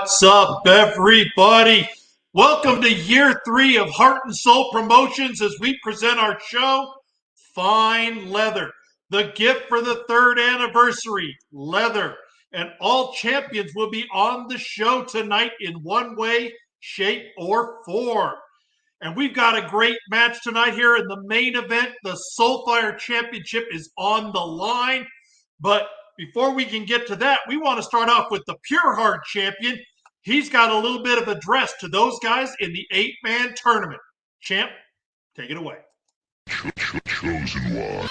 What's up, everybody? Welcome to year 3 of Heart and Soul Promotions as we present our show, Fine Leather. The gift for the 3rd anniversary, leather. And all champions will be on the show tonight in one way, shape, or form. And we've got a great match tonight here in the main event. The Soulfire Championship is on the line. But before we can get to that, we want to start off with the Pure Heart champion. He's got a little bit of address to those guys in the 8-man tournament. Champ, take it away. Chosen one.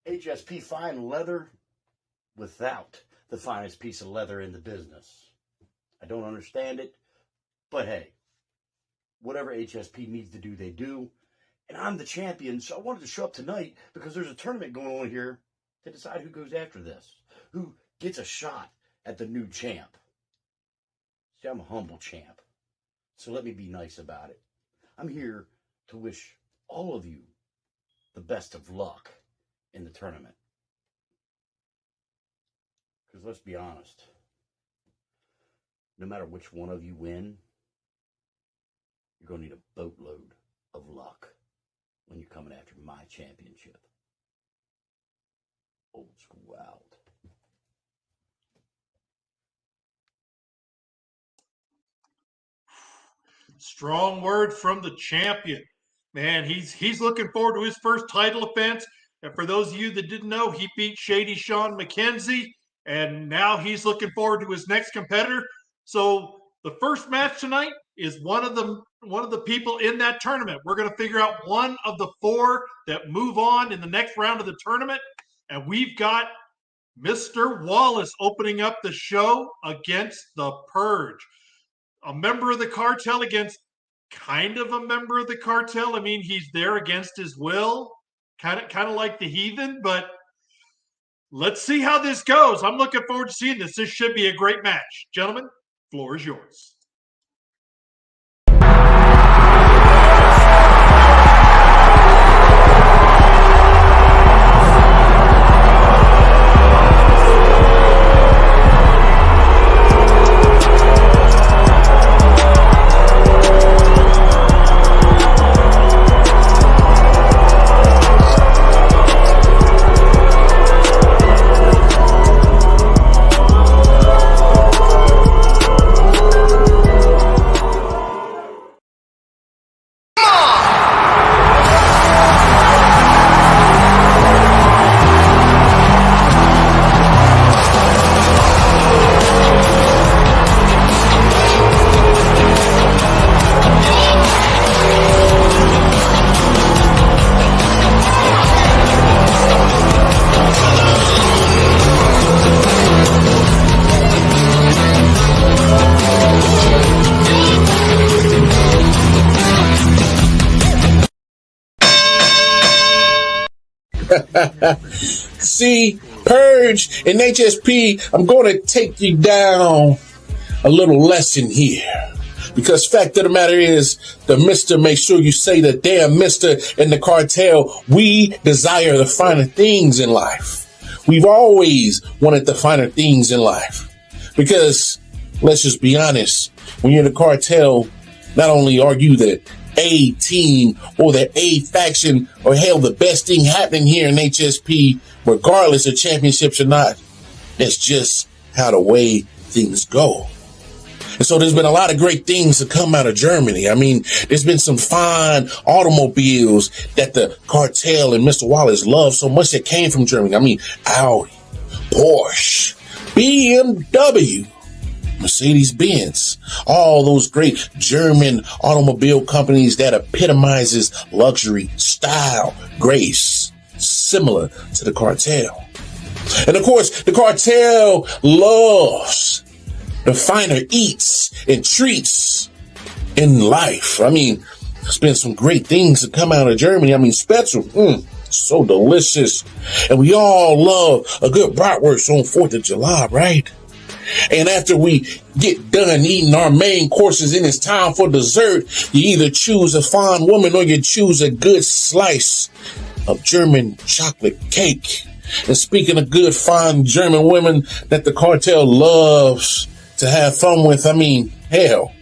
HSP fine leather without the finest piece of leather in the business. I don't understand it, but hey, whatever HSP needs to do, they do. And I'm the champion, so I wanted to show up tonight because there's a tournament going on here to decide who goes after this, who gets a shot at the new champ. See, I'm a humble champ, so let me be nice about it. I'm here to wish all of you the best of luck in the tournament. Because let's be honest, no matter which one of you win, you're going to need a boatload of luck when you're coming after my championship. Old school out. Strong word from the champion. Man, he's looking forward to his first title defense. And for those of you that didn't know, he beat Shady Sean McKenzie, and now he's looking forward to his next competitor. So the first match tonight is one of the people in that tournament. We're going to figure out one of the 4 that move on in the next round of the tournament, and we've got Mr. Wallace opening up the show against the Purge, a member of the cartel against kind of a member of the cartel. I mean, he's there against his will. Kind of like the Heathen, but let's see how this goes. I'm looking forward to seeing this. This should be a great match. Gentlemen, floor is yours. See, Purge and HSP, I'm going to take you down a little lesson here. Because fact of the matter is, the mister, make sure you say the damn mister in the cartel, we desire the finer things in life. We've always wanted the finer things in life. Because, let's just be honest, when you're in the cartel, not only are you the A team or the A faction, or hell, the best thing happening here in HSP, regardless of championships or not, that's just how the way things go. And so there's been a lot of great things to come out of Germany. I mean, there's been some fine automobiles that the cartel and Mr. Wallace love so much that came from Germany. I mean, Audi, Porsche, BMW. Mercedes-Benz, all those great German automobile companies that epitomizes luxury, style, grace, similar to the cartel. And of course, the cartel loves the finer eats and treats in life. I mean, there's been some great things that come out of Germany. I mean, Spätzle, so delicious. And we all love a good bratwurst on 4th of July, right? And after we get done eating our main courses and it's time for dessert, you either choose a fine woman or you choose a good slice of German chocolate cake. And speaking of good, fine German women that the cartel loves to have fun with, I mean, hell,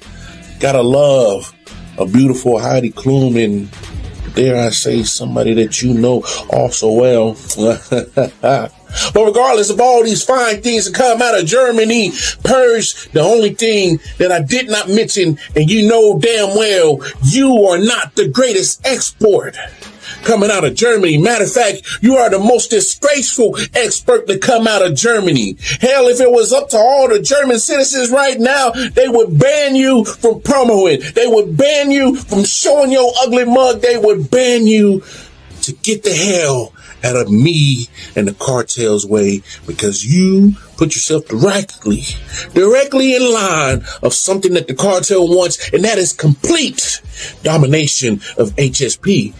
gotta love a beautiful Heidi Klum and, dare I say, somebody that you know also well. But regardless of all these fine things that come out of Germany, Purge, the only thing that I did not mention, and you know damn well, you are not the greatest export coming out of Germany. Matter of fact, you are the most disgraceful expert to come out of Germany. Hell, if it was up to all the German citizens right now, they would ban you from promoing. They would ban you from showing your ugly mug. They would ban you to get the hell out of me and the cartel's way, because you put yourself directly in line of something that the cartel wants, and that is complete domination of HSP.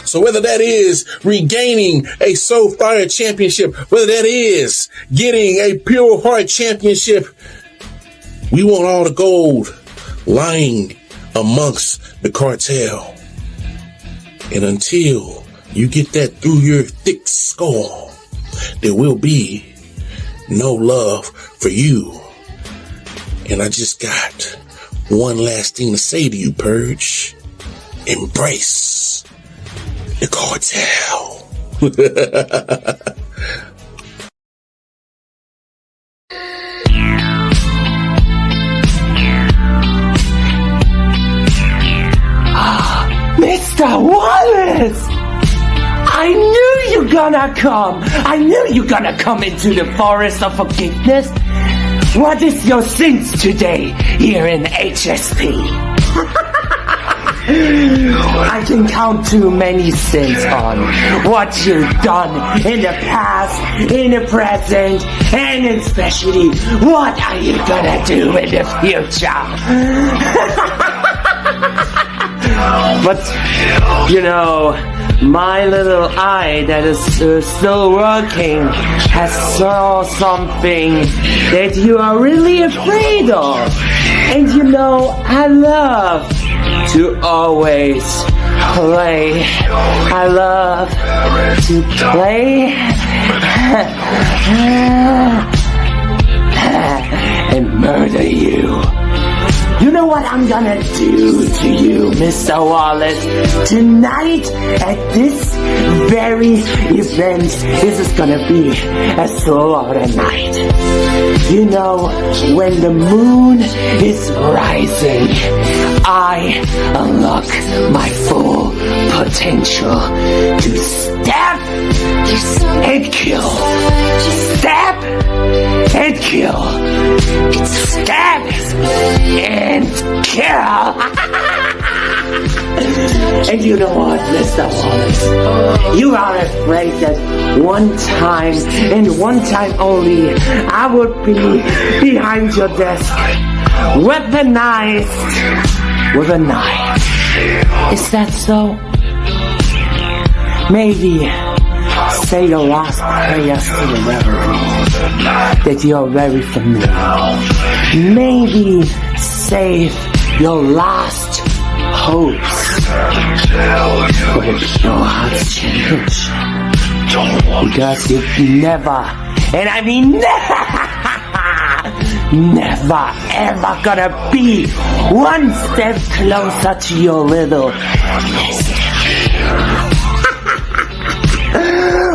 So whether that is regaining a Soul Fire championship, whether that is getting a Pure Heart championship, we want all the gold lying amongst the cartel. And until you get that through your thick skull, there will be no love for you. And I just got one last thing to say to you, Purge. Embrace the cartel. Mr. Wallace! I knew you're gonna come! I knew you're gonna come into the forest of forgiveness! What is your sins today here in HSP? I can count too many sins on what you've done in the past, in the present, and especially what are you gonna do in the future? But, you know, my little eye that is still working has saw something that you are really afraid of. And you know, I love to always play. I love to play and murder you. You know what I'm gonna do to you, Mr. Wallace? Tonight, at this very event, this is gonna be a slaughter night. You know, when the moon is rising, I unlock my full potential to stab and kill. Stab and kill. Stab and kill. And you know what, Mr. Wallace? You are afraid that one time, and one time only, I would be behind your desk, weaponized with a knife. Is that so? Maybe say your last prayers to the Reverend that you are very familiar. Maybe save your last hopes for the pure heart's change. Because you've never, and I mean never ever gonna be one step closer to your little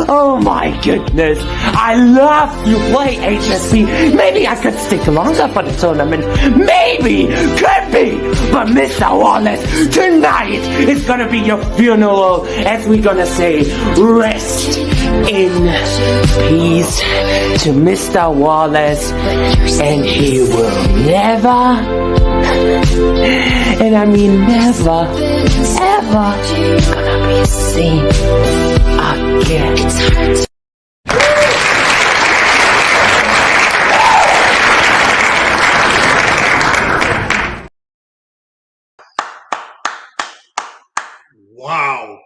oh my goodness, I love to play HSP. Maybe I could stick longer for the tournament. Maybe, could be. But Mr. Wallace, tonight is gonna be your funeral, as we're gonna say, rest in peace to Mr. Wallace, and he will never, and I mean never, ever gonna be seen again. Wow.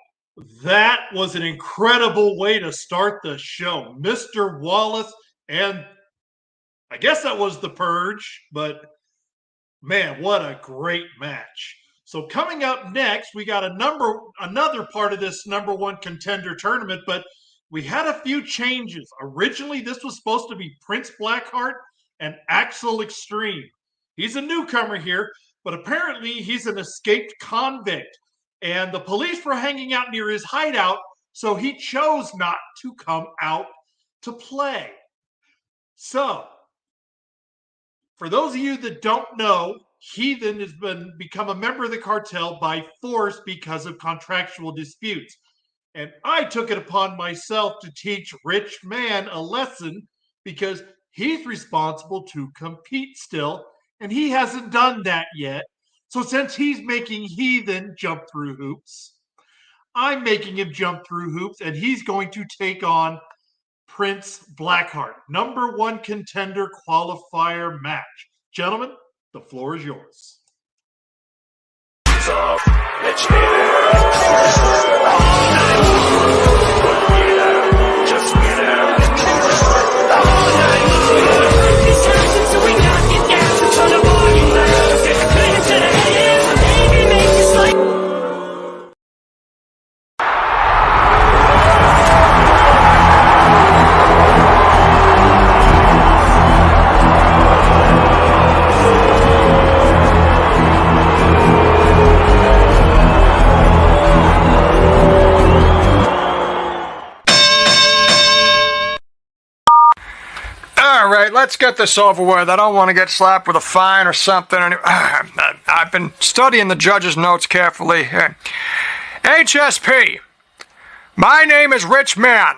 That was an incredible way to start the show. Mr. Wallace, and I guess that was the Purge, but man, what a great match. So coming up next, we got another part of this number one contender tournament, but we had a few changes. Originally, this was supposed to be Prince Blackheart and Axel Extreme. He's a newcomer here, but apparently he's an escaped convict. And the police were hanging out near his hideout, so he chose not to come out to play. So, for those of you that don't know, Heathen has become a member of the cartel by force because of contractual disputes. And I took it upon myself to teach Rich Man a lesson because he's responsible to compete still, and he hasn't done that yet. So since he's making Heathen jump through hoops, I'm making him jump through hoops, and he's going to take on Prince Blackheart, number one contender qualifier match. Gentlemen, the floor is yours. Let's get this over with. I don't want to get slapped with a fine or something. I've been studying the judge's notes carefully. HSP. My name is Rich Man.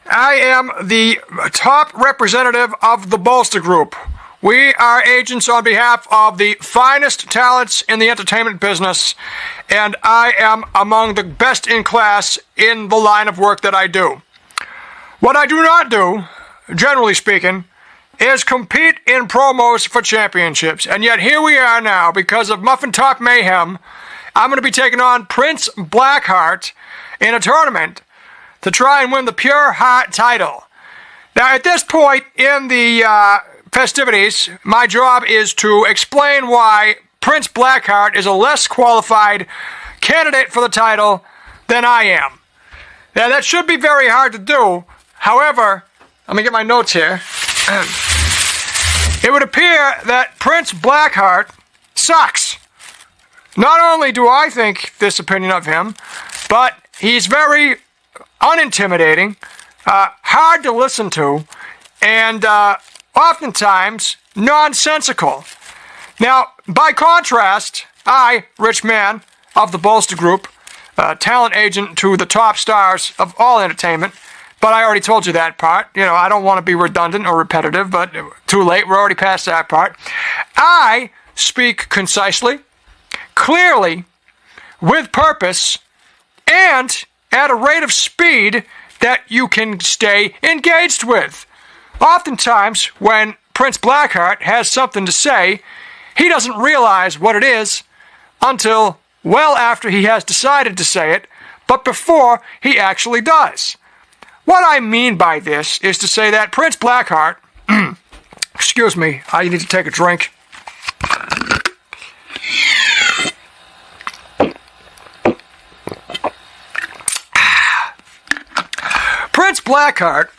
I am the top representative of the Bolster Group. We are agents on behalf of the finest talents in the entertainment business, and I am among the best in class in the line of work that I do. What I do not do, generally speaking, is compete in promos for championships. And yet here we are now, because of Muffin Top Mayhem, I'm going to be taking on Prince Blackheart in a tournament to try and win the Pure Heart title. Now, at this point in the festivities, my job is to explain why Prince Blackheart is a less qualified candidate for the title than I am. Now, that should be very hard to do. However, let me get my notes here. It would appear that Prince Blackheart sucks. Not only do I think this opinion of him, but he's very unintimidating, hard to listen to, and oftentimes nonsensical. Now, by contrast, I, Rich Man, of the Bolster Group, talent agent to the top stars of all entertainment, but I already told you that part. You know, I don't want to be redundant or repetitive, but too late. We're already past that part. I speak concisely, clearly, with purpose, and at a rate of speed that you can stay engaged with. Oftentimes, when Prince Blackheart has something to say, he doesn't realize what it is until well after he has decided to say it, but before he actually does. What I mean by this is to say that Prince Blackheart, excuse me, I need to take a drink. Prince Blackheart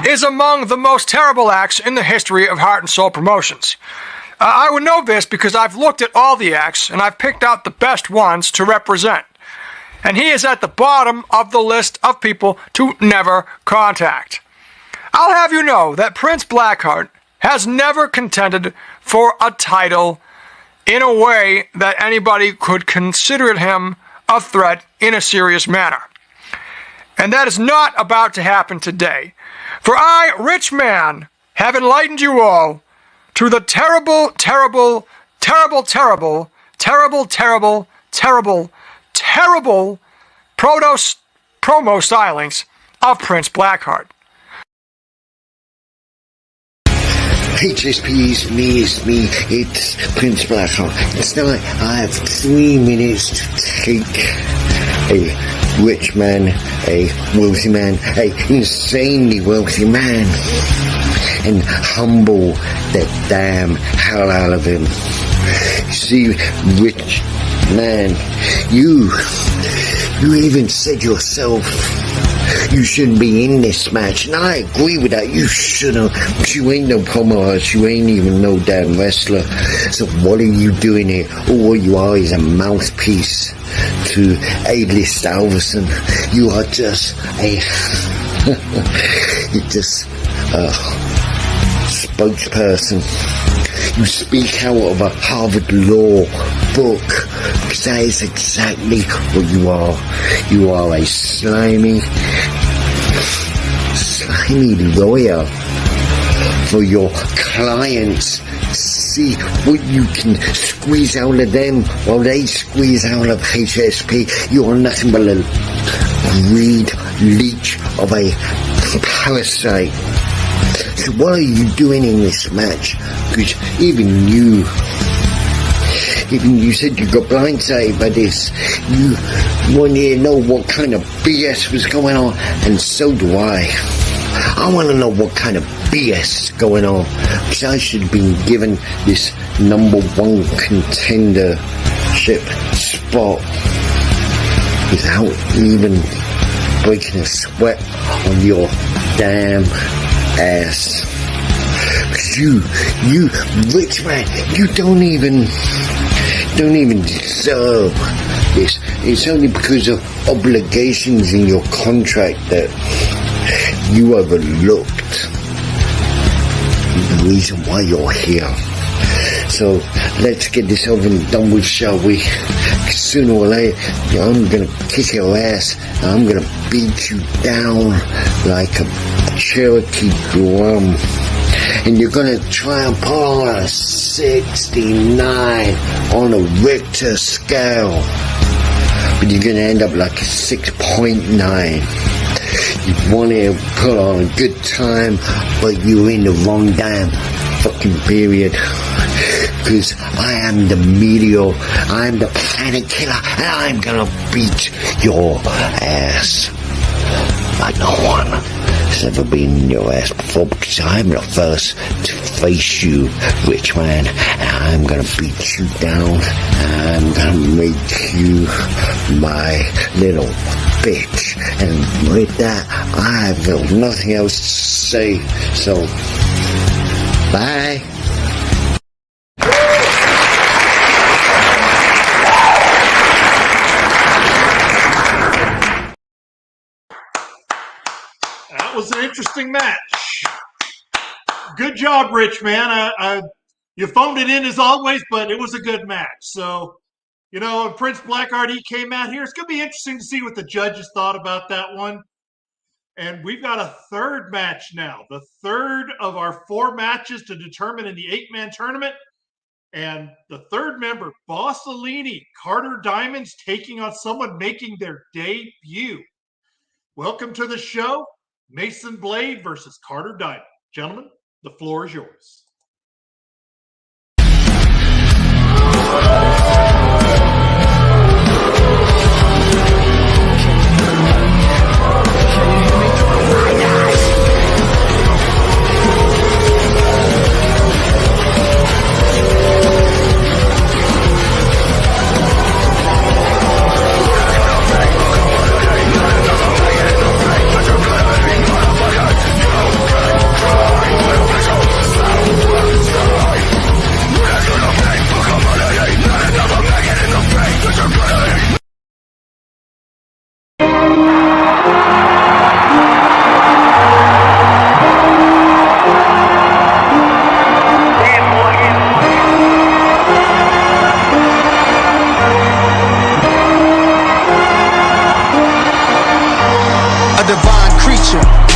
is among the most terrible acts in the history of Heart and Soul Promotions. I would know this because I've looked at all the acts and I've picked out the best ones to represent. And he is at the bottom of the list of people to never contact. I'll have you know that Prince Blackheart has never contended for a title in a way that anybody could consider him a threat in a serious manner. And that is not about to happen today. For I, rich man, have enlightened you all to the terrible, terrible, terrible, terrible, terrible, terrible, terrible, terrible promo stylings of Prince Blackheart. HSP is me, it's Prince Blackheart. It's not, I have 3 minutes to take a rich man, a wealthy man, a insanely wealthy man, and humble the damn hell out of him. See, rich man, you even said yourself you shouldn't be in this match, and I agree with that. You shouldn't. You ain't no promo artist. You ain't even no damn wrestler. So what are you doing here? All you are is a mouthpiece to A-list Alverson. You are just a you're just a spokesperson. You speak out of a Harvard Law book, because that is exactly what you are. You are a slimy lawyer for your clients. See what you can squeeze out of them while they squeeze out of HSP. You are nothing but a greed leech of a parasite. So what are you doing in this match? Because even you said you got blindsided by this. You wanted to know what kind of BS was going on, and so do I. I want to know what kind of BS is going on, because I should have been given this #1 contendership spot without even breaking a sweat on your damn ass. Because you rich man, you don't even deserve this. It's only because of obligations in your contract that you overlooked the reason why you're here. So let's get this over and done with, shall we? Sooner or later, I'm gonna kick your ass, and I'm gonna beat you down like a Cherokee drum, and you're gonna try and put on a 69 on a Richter scale, but you're gonna end up like a 6.9. You wanted to put on a good time, but you're in the wrong damn fucking period. Because I am the meteor, I am the planet killer, and I'm gonna beat your ass like no one has ever been in your ass before, because I'm the first to face you, rich man, and I'm gonna beat you down, and I'm gonna make you my little bitch. And with that, I've got nothing else to say, so bye. That was an interesting match. Good job, Rich, man. You phoned it in as always, but it was a good match. So, you know, Prince Blackheart, he came out here. It's going to be interesting to see what the judges thought about that one. And we've got a third match now, the third of our 4 matches to determine in the 8-man tournament. And the third member, Bossolini, Carter Diamonds, taking on someone making their debut. Welcome to the show, Mason Blade versus Carter Diamond. Gentlemen, the floor is yours.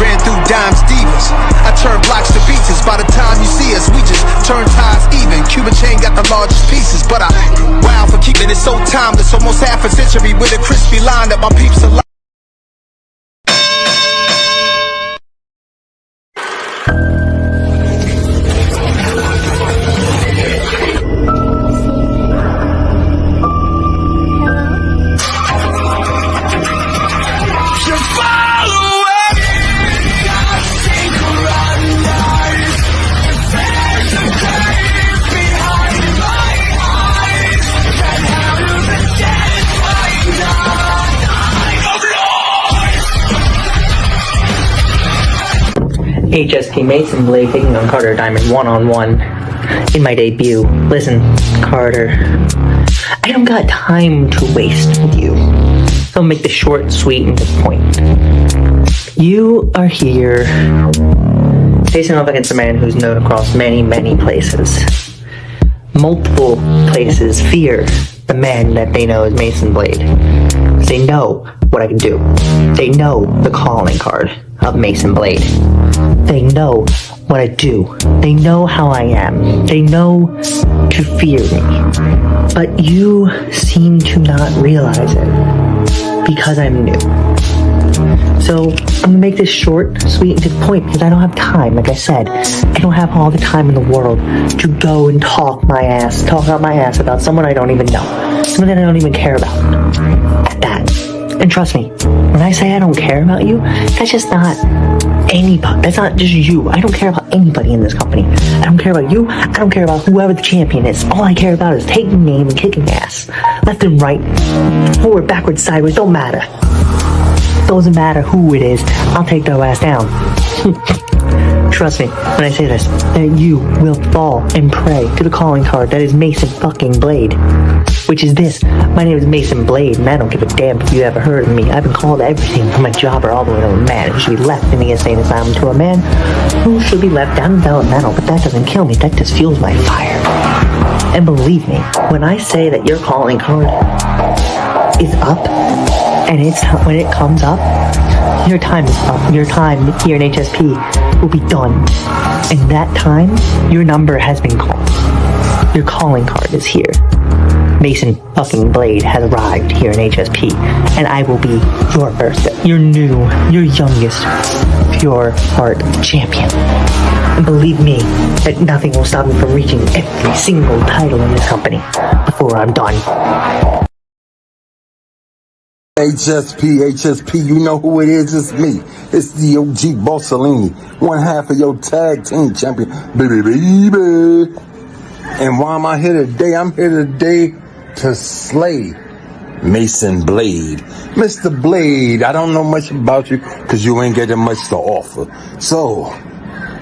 ran through dimes divas. I turned blocks to beaches. By the time you see us, we just turn ties even. Cuban chain got the largest pieces, but I wow for keeping it so timeless. Almost half a century with a crispy line that my peeps alive. HSP Mason Blade taking on Carter Diamond one-on-one in my debut. Listen, Carter, I don't got time to waste with you. So make this short, sweet, and to the point. You are here facing off against a man who's known across many, many places. Multiple places fear the man that they know as Mason Blade. They know what I can do. They know the calling card of Mason Blade. They know what I do. They know how I am. They know to fear me. But you seem to not realize it because I'm new. So I'm gonna make this short, sweet, and to the point because I don't have time. Like I said, I don't have all the time in the world to go and talk out my ass about someone I don't even know. Someone that I don't even care about. At that. And trust me, when I say I don't care about you, that's just not anybody. That's not just you. I don't care about anybody in this company. I don't care about you. I don't care about whoever the champion is. All I care about is taking name and kicking ass. Left and right, forward, backwards, sideways, don't matter. Doesn't matter who it is. I'll take their ass down. Trust me when I say this, that you will fall and pray to the calling card that is Mason fucking Blade. Which is this. My name is Mason Blade, and I don't give a damn if you ever heard of me. I've been called everything from a jobber all the way to a man who should be left in the insane asylum to a man who should be left down developmental, but that doesn't kill me. That just fuels my fire. And believe me, when I say that your calling card is up, and when it comes up, your time is up. Your time here in HSP will be done. And that time, your number has been called. Your calling card is here. Mason fucking Blade has arrived here in HSP, and I will be your first, your youngest, pure heart champion. And believe me, that nothing will stop me from reaching every single title in this company before I'm done. HSP, you know who it is, it's me. It's the OG Bossellini, one half of your tag team champion, baby. And why am I here today? I'm here today to slay Mason Blade. Mr. Blade, I don't know much about you because you ain't getting much to offer. So,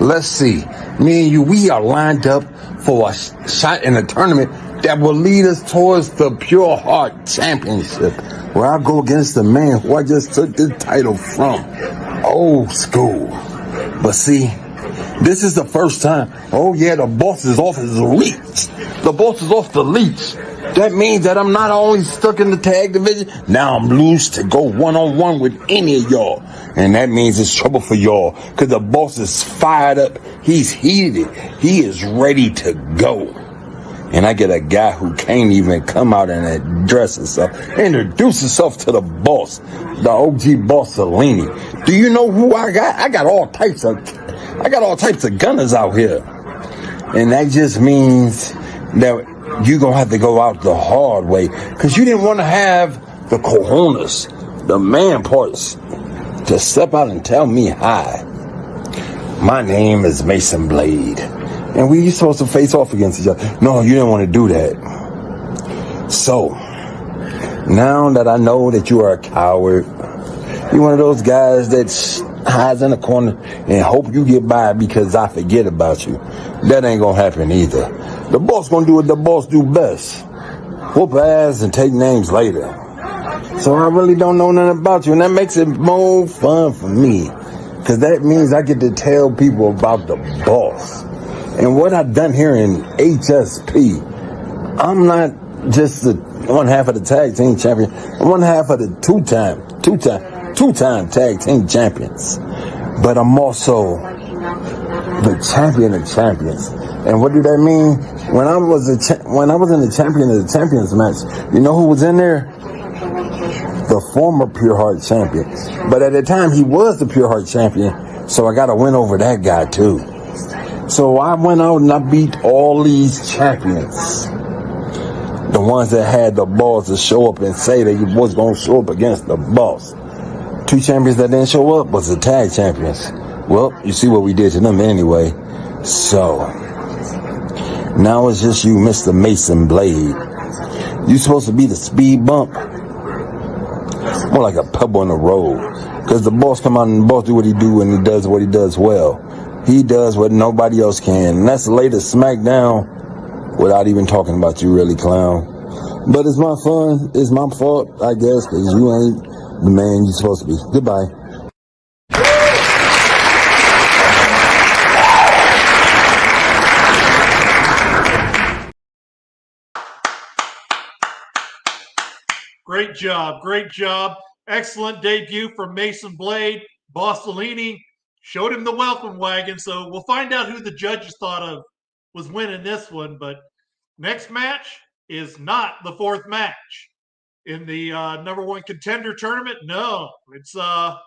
let's see. Me and you, we are lined up for a shot in a tournament that will lead us towards the Pure Heart Championship, where I go against the man who I just took the title from. Old school. But see, this is the first time. Oh yeah, the boss is off his leash. The boss is off the leash. That means that I'm not only stuck in the tag division, now I'm loose to go one-on-one with any of y'all. And that means it's trouble for y'all, because the boss is fired up. He's heated. He is ready to go. And I get a guy who can't even come out and introduce himself to the boss, the OG Bossellini. Do you know who I got? I got all types of gunners out here. And that just means that you're going to have to go out the hard way, because you didn't want to have the cojones, the man parts, to step out and tell me hi. My name is Mason Blade, and we supposed to face off against each other. No, you didn't want to do that. So, now that I know that you are a coward, you're one of those guys that hides in the corner and hope you get by because I forget about you. That ain't gonna happen either. The boss gonna do what the boss do best. Whoop ass and take names later. So I really don't know nothing about you, and that makes it more fun for me, because that means I get to tell people about the boss. And what I've done here in HSP, I'm not just the one half of the tag team champion, I'm one half of the two-time tag team champions. but I'm also the champion of champions. And what do that mean? When I was in the champion of the champions match, you know who was in there? The former Pure Heart champion. But at the time, he was the Pure Heart champion, so I got to win over that guy too. So I went out and I beat all these champions. The ones that had the balls to show up and say that you was going to show up against the boss. 2 champions that didn't show up was the tag champions. Well, you see what we did to them anyway. So, now it's just you, Mr. Mason Blade. You supposed to be the speed bump. More like a pebble in the road. Because the boss come out and the boss do what he do and he does what he does well. He does what nobody else can. And that's the latest SmackDown without even talking about you really, clown. But it's my fun. It's my fault, I guess, because you ain't the man you're supposed to be. Goodbye. Great job. Great job. Excellent debut from Mason Blade. Bossellini showed him the welcome wagon, so we'll find out who the judges thought of was winning this one. But next match is not the 4th match in the #1 contender tournament. No, it's a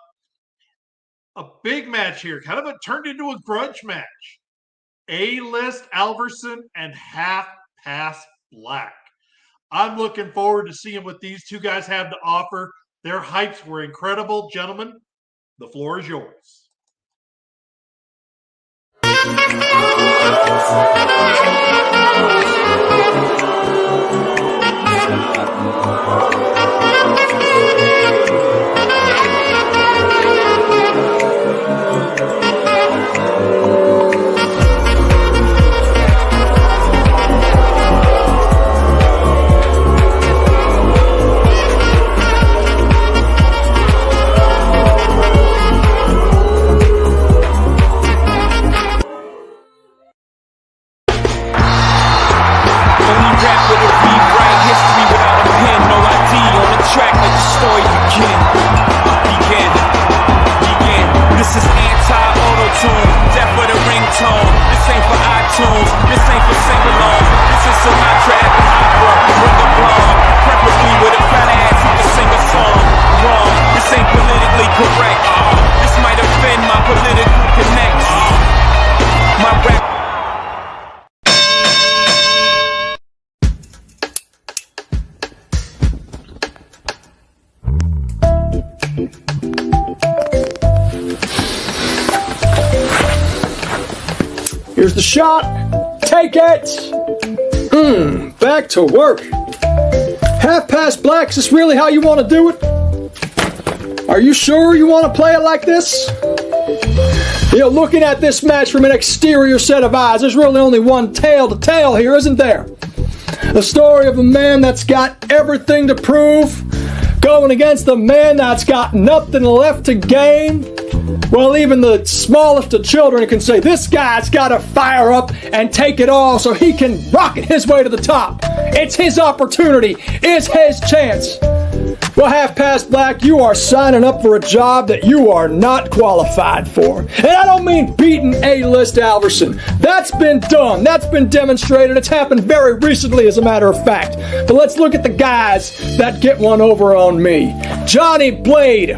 big match here. Kind of turned into a grudge match. A-List Alverson and Half Past Black. I'm looking forward to seeing what these two guys have to offer. Their hypes were incredible. Gentlemen, the floor is yours. Here's the shot. Take it. Back to work. Half Past Black, is this really how you want to do it? Are you sure you want to play it like this? You know, looking at this match from an exterior set of eyes, there's really only one tale to tell here, isn't there? The story of a man that's got everything to prove, going against the man that's got nothing left to gain. Well, even the smallest of children can say, this guy's got to fire up and take it all so he can rocket his way to the top. It's his opportunity. It's his chance. Well, Half Past Black, you are signing up for a job that you are not qualified for. And I don't mean beating A-List Alverson. That's been done. That's been demonstrated. It's happened very recently, as a matter of fact. But let's look at the guys that get one over on me. Johnny Blade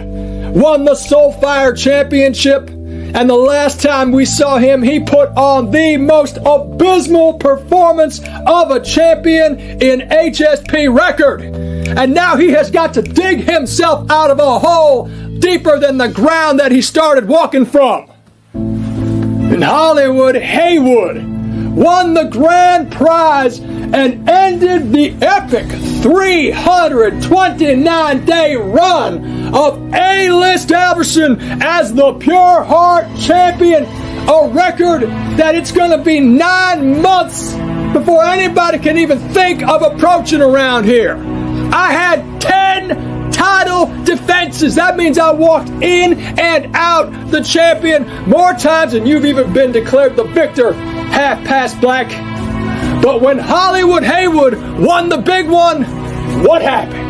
won the Soulfire Championship, and the last time we saw him, he put on the most abysmal performance of a champion in HSP record. And now he has got to dig himself out of a hole deeper than the ground that he started walking from. And Hollywood Haywood won the grand prize and ended the epic 329-day run of A-List Alverson as the Pure Heart Champion, a record that it's going to be 9 months before anybody can even think of approaching around here. I had 10 title defenses. That means I walked in and out the champion more times than you've even been declared the victor, Half Past Black. But when Hollywood Haywood won the big one, what happened?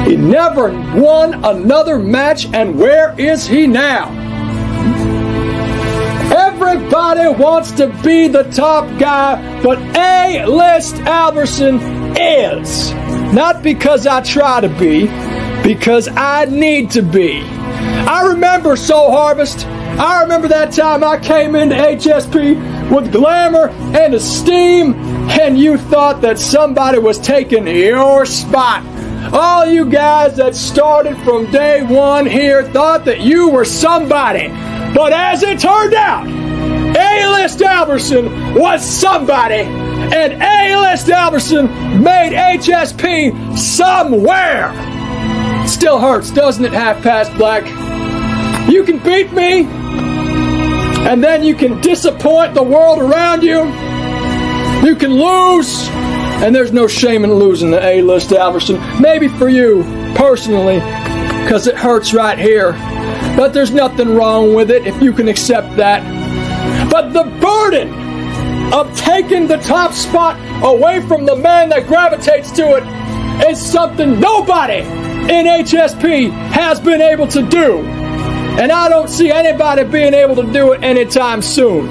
He never won another match, and where is he now? Everybody wants to be the top guy, but A-List Albertson is. Not because I try to be, because I need to be. I remember Soul Harvest. I remember that time I came into HSP with glamour and esteem, and you thought that somebody was taking your spot. All you guys that started from day one here thought that you were somebody. But as it turned out, A-List Albertson was somebody, and A-List Albertson made HSP somewhere. Still hurts, doesn't it, Half Past Black? You can beat me, and then you can disappoint the world around you. You can lose, and there's no shame in losing to A-List Albertson. Maybe for you, personally, because it hurts right here. But there's nothing wrong with it if you can accept that. But the burden of taking the top spot away from the man that gravitates to it is something nobody in HSP has been able to do. And I don't see anybody being able to do it anytime soon.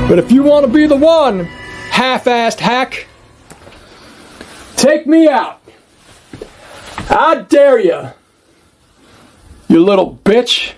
But if you want to be the one, half-assed hack, take me out. I dare you, you little bitch.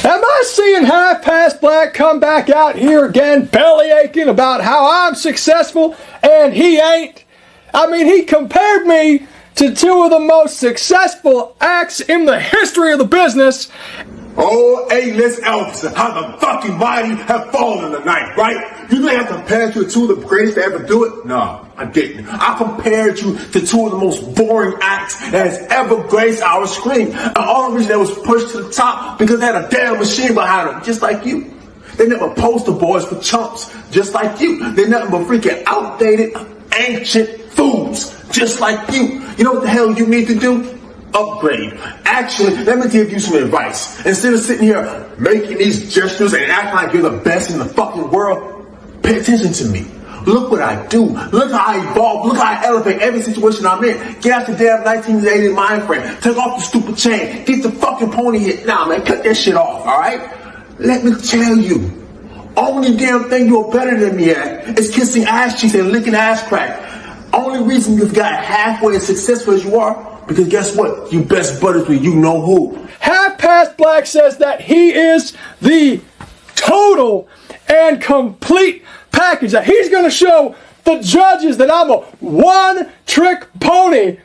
Am I seeing Half Past Black come back out here again, belly aching about how I'm successful and he ain't? I mean, he compared me to two of the most successful acts in the history of the business. Oh, A-List Albertson, how the fucking mighty have fallen tonight, right? You think I compared you to two of the greatest to ever do it? No, I didn't. I compared you to two of the most boring acts that has ever graced our screen. And all the reason they was pushed to the top because they had a damn machine behind them, just like you. They never poster boys for chumps, just like you. They're nothing but freaking outdated, ancient fools, just like you. You know what the hell you need to do? Upgrade. Actually, let me give you some advice. Instead of sitting here making these gestures and acting like you're the best in the fucking world, pay attention to me. Look what I do. Look how I evolve. Look how I elevate every situation I'm in. Get out the damn 1980 mind frame. Take off the stupid chain. Get the fucking pony hit. Nah, man, cut that shit off, alright? Let me tell you, only damn thing you're better than me at is kissing ass cheeks and licking ass crack. Only reason you've got halfway as successful as you are, because guess what? You best buddies with you know who. Half Past Black says that he is the total and complete package. That he's going to show the judges that I'm a one-trick pony.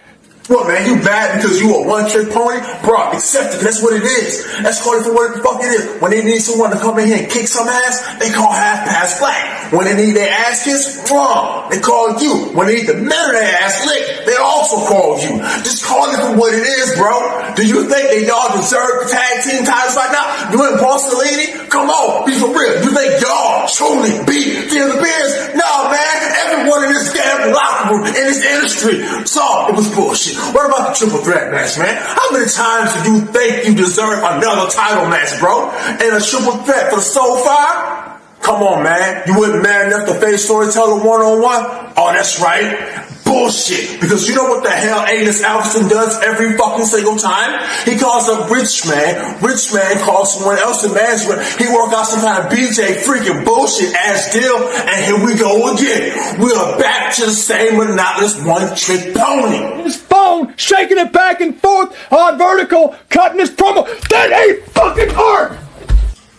What, man, you mad because you a one-trick pony? Bro, accept it. That's what it is. Let's call it for what the fuck it is. When they need someone to come in here and kick some ass, they call Half Past Black. When they need their ass kissed, wrong, they call you. When they need to mirror their ass licked, they also call you. Just call it for what it is, bro. Do you think they y'all deserve the tag team titles right now? You and Bossellini? Come on, be for real. You think y'all truly beat the other Bears? No, man. Everyone in this damn locker room, in this industry, saw it was bullshit. What about the triple threat match, man? How many times do you think you deserve another title match, bro? And a triple threat for the Soulfire? Come on, man. You wasn't mad enough to face Storyteller one-on-one? Oh, that's right. Bullshit. Because you know what the hell A-List Albertson does every fucking single time? He calls up Rich Man. Rich Man calls someone else in management. He work out some kind of BJ freaking bullshit ass deal. And here we go again. We are back to the same monotonous one-trick pony. His phone, shaking it back and forth on vertical, cutting his promo. That ain't fucking art!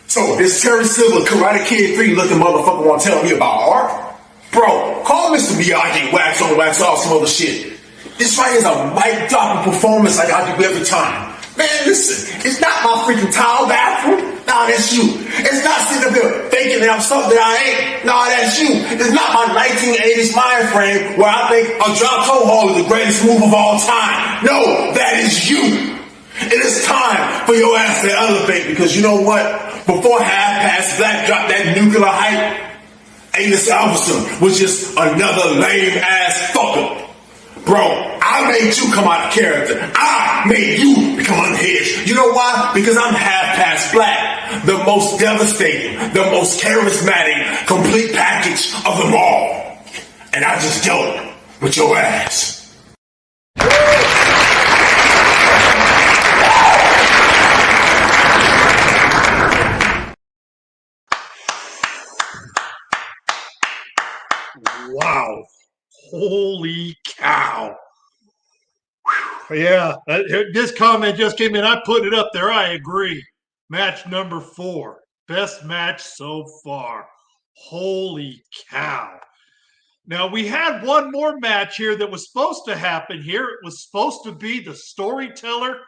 So this Terry Silver Karate Kid 3 looking motherfucker wanna tell me about art? Bro, call Mr. Miyagi wax on, wax off, some other shit. This right here is a mic dropping performance like I do every time. Man, listen, it's not my freaking tile bathroom. Nah, that's you. It's not sitting up here thinking that I'm something that I ain't. Nah, that's you. It's not my 1980s mind frame where I think a drop toe hold is the greatest move of all time. No, that is you. It is time for your ass to elevate because you know what? Before Half Past Black dropped that nuclear hype, A-List Albertson was just another lame ass fucker. Bro, I made you come out of character. I made you become unhinged. You know why? Because I'm Half bypass black, the most devastating, the most charismatic, complete package of them all. And I just joked with your ass. Wow. Holy cow. Whew. Yeah, this comment just came in. I put it up there. I agree. Match number 4. Best match so far. Holy cow. Now, we had one more match here that was supposed to happen here. It was supposed to be the Storyteller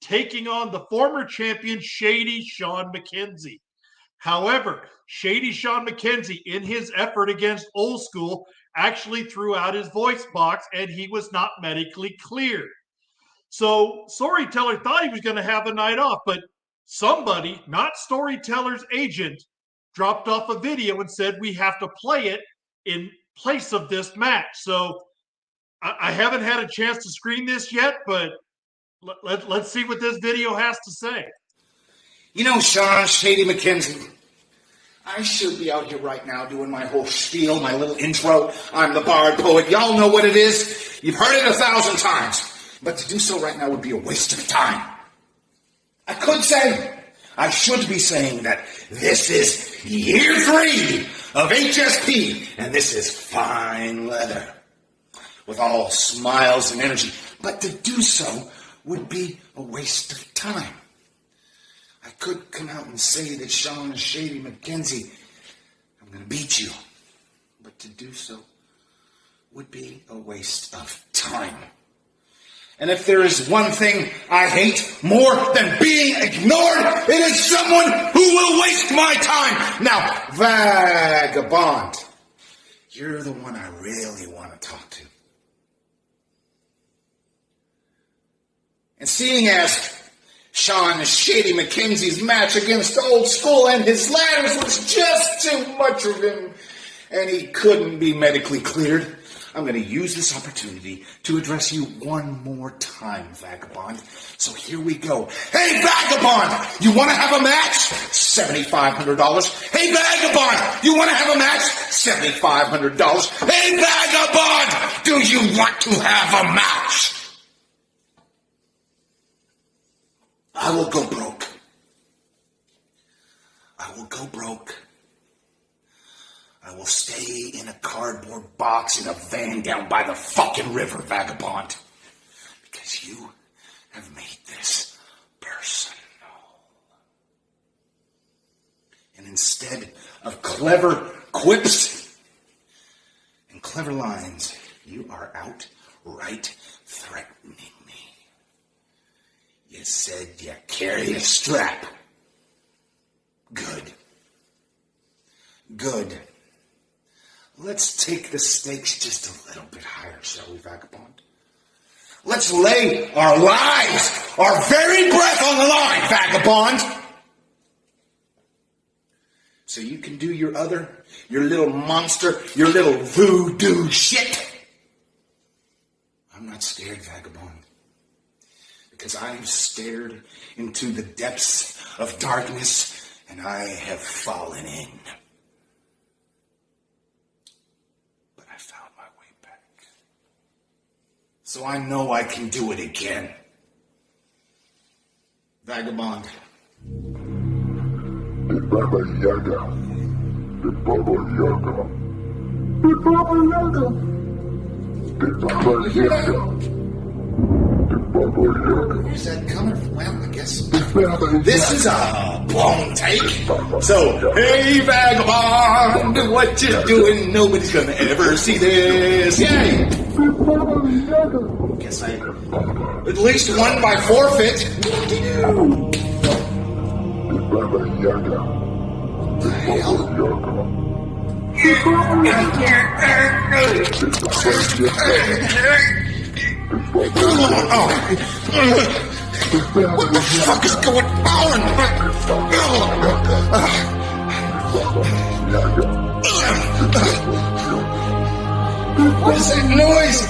taking on the former champion, Shady Sean McKenzie. However, Shady Sean McKenzie, in his effort against Old School, actually threw out his voice box and he was not medically cleared. So Storyteller thought he was going to have a night off, but somebody, not Storyteller's agent, dropped off a video and said we have to play it in place of this match. So I haven't had a chance to screen this yet, but let's see what this video has to say. You know, Sean Shady McKenzie, I should be out here right now doing my whole spiel, my little intro. I'm the bard poet. Y'all know what it is. You've heard it 1,000 times. But to do so right now would be a waste of time. I should be saying that this is year 3 of HSP, and this is fine leather, with all smiles and energy. But to do so would be a waste of time. I could come out and say that Sean Shady McKenzie, I'm going to beat you. But to do so would be a waste of time. And if there is one thing I hate more than being ignored, it is someone who will waste my time. Now, Vagabond, you're the one I really want to talk to. And seeing as Sean Shady McKenzie's match against Old School and his ladders was just too much of him, and he couldn't be medically cleared, I'm going to use this opportunity to address you one more time, Vagabond. So here we go. Hey, Vagabond! You want to have a match? $7,500. Hey, Vagabond! You want to have a match? $7,500. Hey, Vagabond! Do you want to have a match? I will go broke. I will go broke. I will stay in a cardboard box in a van down by the fucking river, Vagabond. Because you have made this personal. And instead of clever quips and clever lines, you are outright threatening me. You said you carry a strap. Good. Good. Let's take the stakes just a little bit higher, shall we, Vagabond? Let's lay our lives, our very breath on the line, Vagabond! So you can do your little monster, your little voodoo shit. I'm not scared, Vagabond. Because I have stared into the depths of darkness and I have fallen in. So I know I can do it again. Vagabond. The Baba Yaga. The Baba Yaga. The Baba Yaga. The Baba Yaga. The Baba Yaga. Where's that coming from? Well, I guess this is a blown take. So, hey, Vagabond, what you doing? Nobody's gonna ever see this. Yay! Guess I at least won by forfeit. The Baba Yaga. The What the fuck is going on? What is that noise?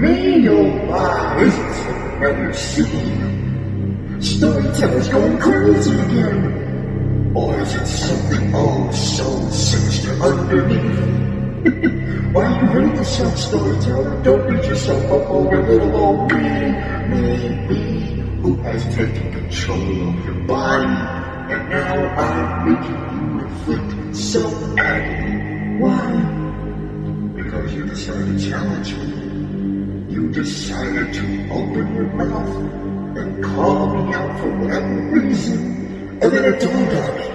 Me, oh my, isn't it never seen? Storyteller's going crazy again. Or is it something oh so sinister underneath? Why you hate yourself, storyteller? Don't beat yourself up over little old me, who has taken control of your body. And now I'm making you inflict self-agony. Why? Because you decided to challenge me. You decided to open your mouth and call me out for whatever reason. And then it dawned on me.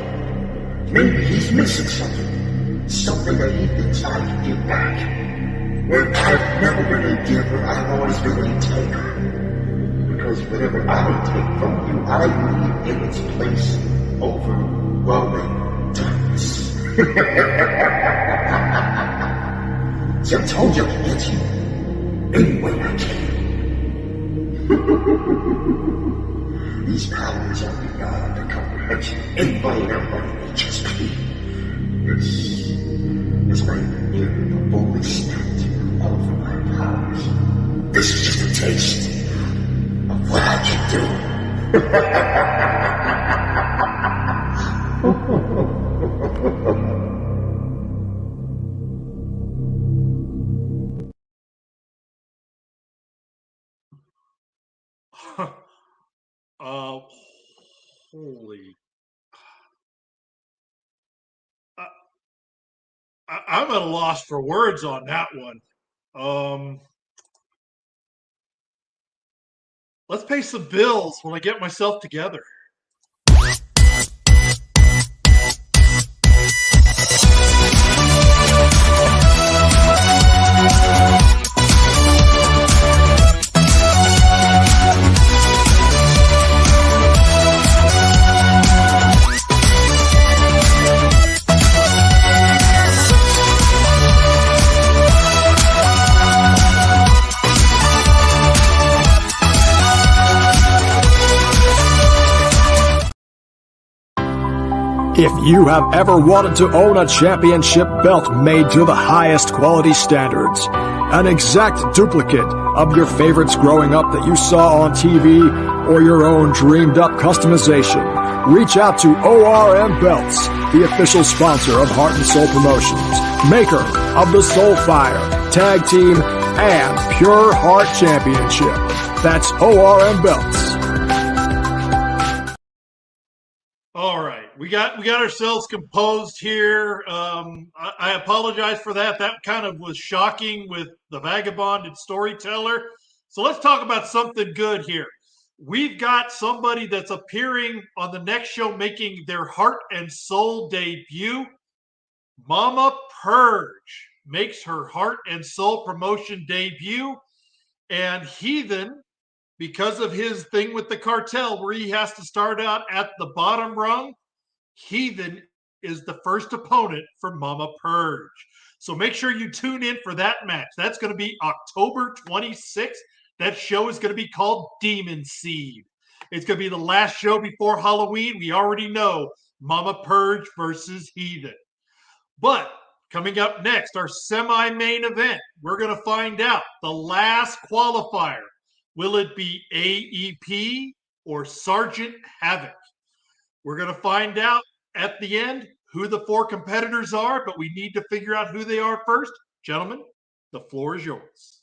Maybe he's missing something. Something that he thinks I can give back. When I've never been a giver, I've always been a taker. Because whatever I take from you, I leave in its place overwhelming darkness. So I told you I could get you any way I can. These powers are beyond the comprehension of anybody and everybody in HSP. This might be the full extent of my powers. This is just a taste of what I can do. Holy. I'm at a loss for words on that one. Let's pay some bills when I get myself together. If you have ever wanted to own a championship belt made to the highest quality standards, an exact duplicate of your favorites growing up that you saw on TV, or your own dreamed up customization, reach out to ORM Belts, the official sponsor of Heart and Soul Promotions, maker of the Soul Fire, Tag Team, and Pure Heart Championship. That's ORM Belts. All right. We got ourselves composed here. I apologize for that. That kind of was shocking with the Vagabond and Storyteller. So let's talk about something good here. We've got somebody that's appearing on the next show making their Heart and Soul debut. Mama Purge makes her Heart and Soul promotion debut. And Heathen, because of his thing with the cartel where he has to start out at the bottom rung, Heathen is the first opponent for Mama Purge. So make sure you tune in for that match. That's going to be October 26th. That show is going to be called Demon Seed. It's going to be the last show before Halloween. We already know Mama Purge versus Heathen. But coming up next, our semi-main event, we're going to find out the last qualifier. Will it be AEP or Sergeant Havoc? We're going to find out at the end who the four competitors are, but we need to figure out who they are first. Gentlemen, the floor is yours.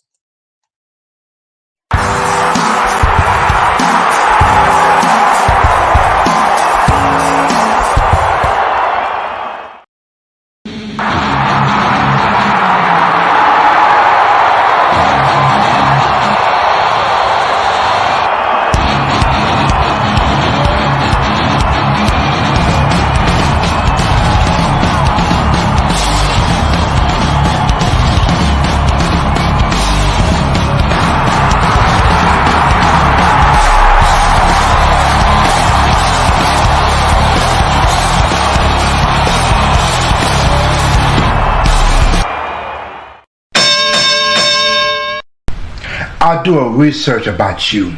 I'll do a research about you.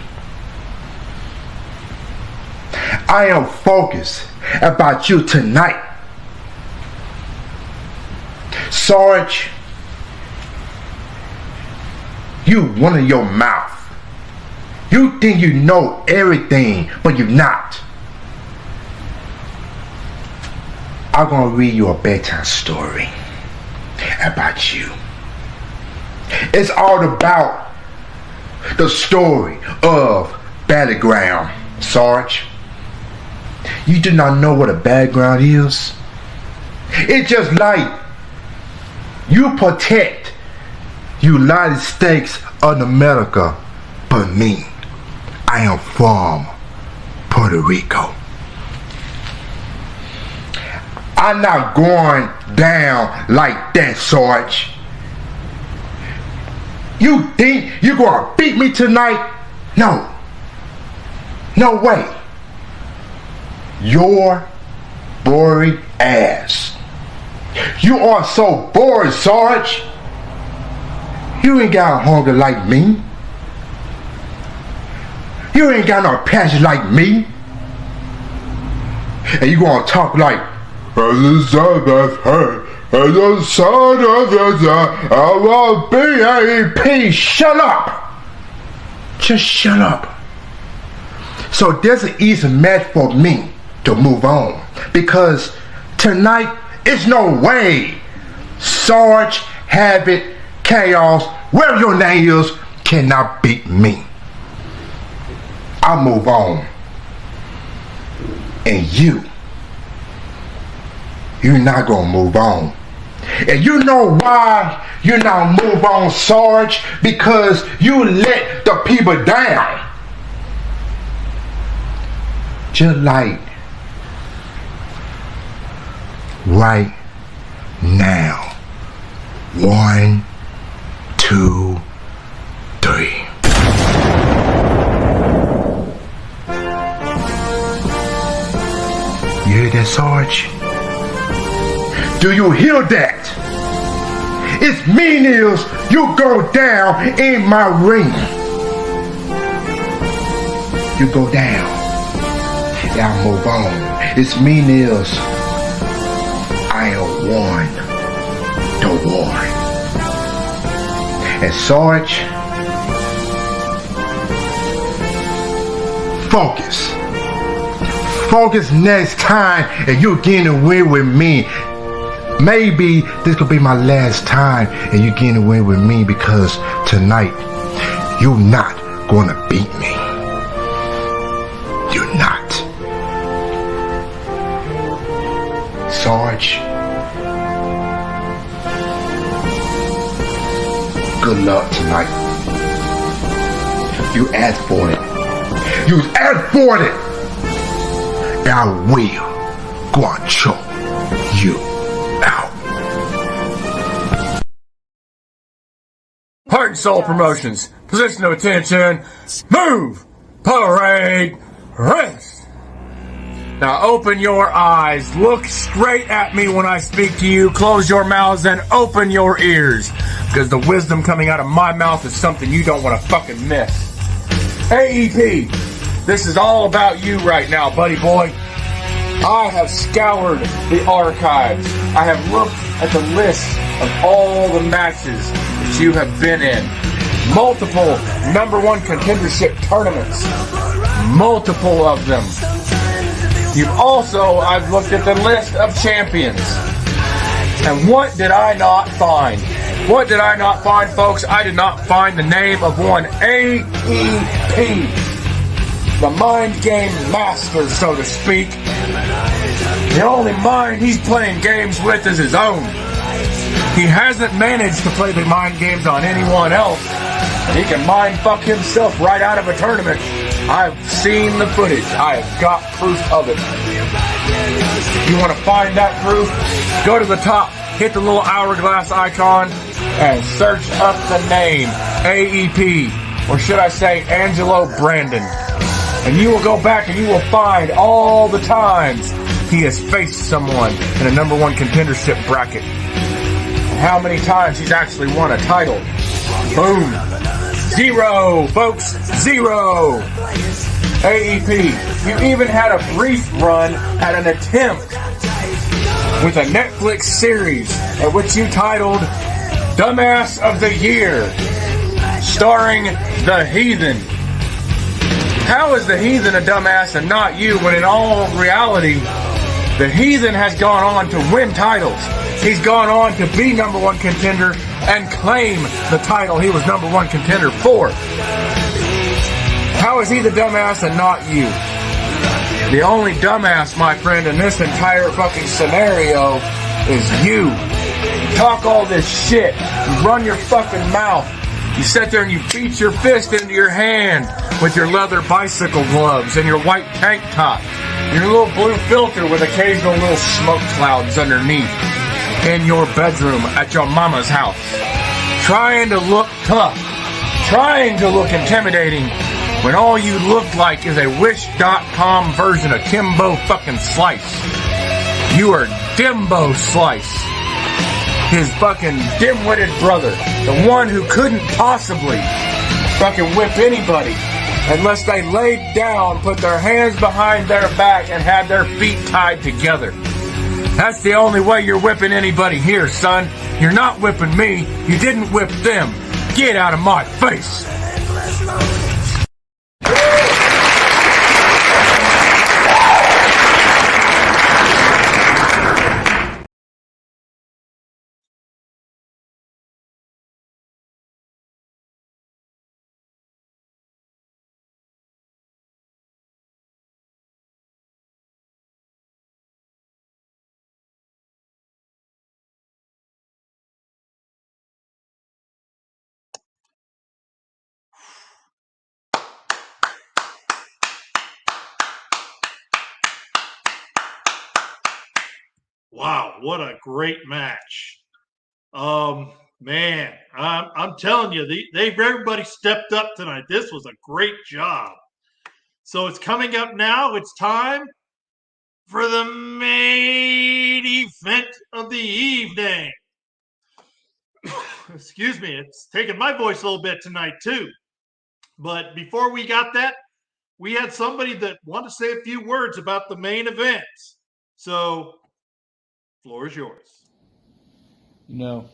I am focused about you tonight. Sarge, you running your mouth. You think you know everything, but you're not. I'm gonna read you a bedtime story about you. It's all about the story of Battleground, Sarge. You do not know what a battleground is? It's just like you protect United States of America, but me, I am from Puerto Rico. I'm not going down like that, Sarge. You think you're gonna beat me tonight? No. No way. Your boring ass. You are so bored, Sarge. You ain't got hunger like me. You ain't got no passion like me. And you gonna talk like, shut up. Just shut up. So there's an easy match for me to move on, because tonight it's no way Sarge, Habit, Chaos, whatever your name is, cannot beat me. I'll move on. And you're not gonna move on. And you know why you not move on, Sarge? Because you let the people down. Just like right now. 1, 2, 3. You hear that, Sarge? Do you hear that? It's me, Nils. You go down in my ring. You go down. And I'll move on. It's me, Nils. I am won the war. And Sarge, focus. Focus next time and you getting a win with me. Maybe this could be my last time and you getting a win with me, because tonight you're not gonna beat me. You're not. Sarge, good luck tonight. You asked for it. You asked for it. And I will go and choke you out. Heart and Soul Promotions. Position of attention. Move. Parade. Rest. Now open your eyes. Look straight at me when I speak to you. Close your mouths and open your ears, because the wisdom coming out of my mouth is something you don't want to fucking miss. AEP. This is all about you right now, buddy boy. I have scoured the archives. I have looked at the list of all the matches that you have been in. Multiple #1 contendership tournaments. Multiple of them. I've looked at the list of champions. And what did I not find? What did I not find, folks? I did not find the name of one AEP. The mind game master, so to speak. The only mind he's playing games with is his own. He hasn't managed to play the mind games on anyone else, and he can mind fuck himself right out of a tournament. I've seen the footage. I have got proof of it. If you want to find that proof, go to the top, hit the little hourglass icon, and search up the name AEP, or should I say Angelo Brandon. And you will go back and you will find all the times he has faced someone in a #1 contendership bracket. And how many times he's actually won a title. Boom. Zero, folks. Zero. AEP. You even had a brief run at an attempt with a Netflix series at which you titled Dumbass of the Year, starring The Heathen. How is The Heathen a dumbass and not you, when in all reality, The Heathen has gone on to win titles? He's gone on to be number one contender and claim the title he was number one contender for. How is he the dumbass and not you? The only dumbass, my friend, in this entire fucking scenario is you. You talk all this shit. You run your fucking mouth. You sit there and you beat your fist into your hand with your leather bicycle gloves and your white tank top. Your little blue filter with occasional little smoke clouds underneath in your bedroom at your mama's house. Trying to look tough. Trying to look intimidating when all you look like is a Wish.com version of Kimbo fucking Slice. You are Dimbo Slice. His fucking dim-witted brother. The one who couldn't possibly fucking whip anybody unless they laid down, put their hands behind their back, and had their feet tied together. That's the only way you're whipping anybody here, son. You're not whipping me. You didn't whip them. Get out of my face. Wow, what a great match. Man, I'm telling you, everybody stepped up tonight. This was a great job. So it's coming up now. It's time for the main event of the evening. Excuse me, it's taking my voice a little bit tonight too. But before we got that, we had somebody that wanted to say a few words about the main event. So, floor is yours. You know,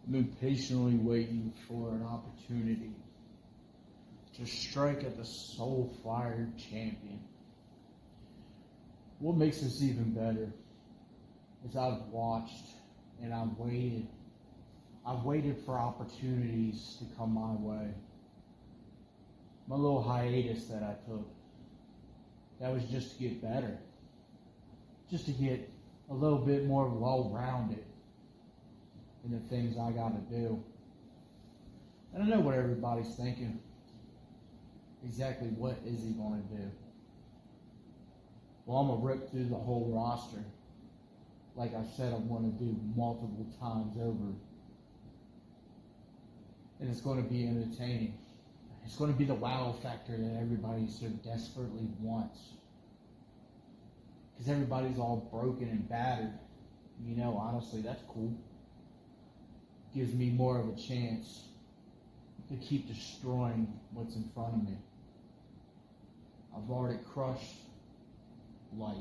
I've been patiently waiting for an opportunity to strike at the soul-fire champion. What makes this even better is I've watched and I've waited. I've waited for opportunities to come my way. My little hiatus that I took, that was just to get better. Just to get a little bit more well-rounded in the things I gotta do. And I know what everybody's thinking. Exactly what is he gonna do? Well, I'm gonna rip through the whole roster like I said I'm gonna do multiple times over. And it's gonna be entertaining. It's gonna be the wow factor that everybody so desperately wants. Because everybody's all broken and battered. You know, honestly, that's cool. Gives me more of a chance to keep destroying what's in front of me. I've already crushed life.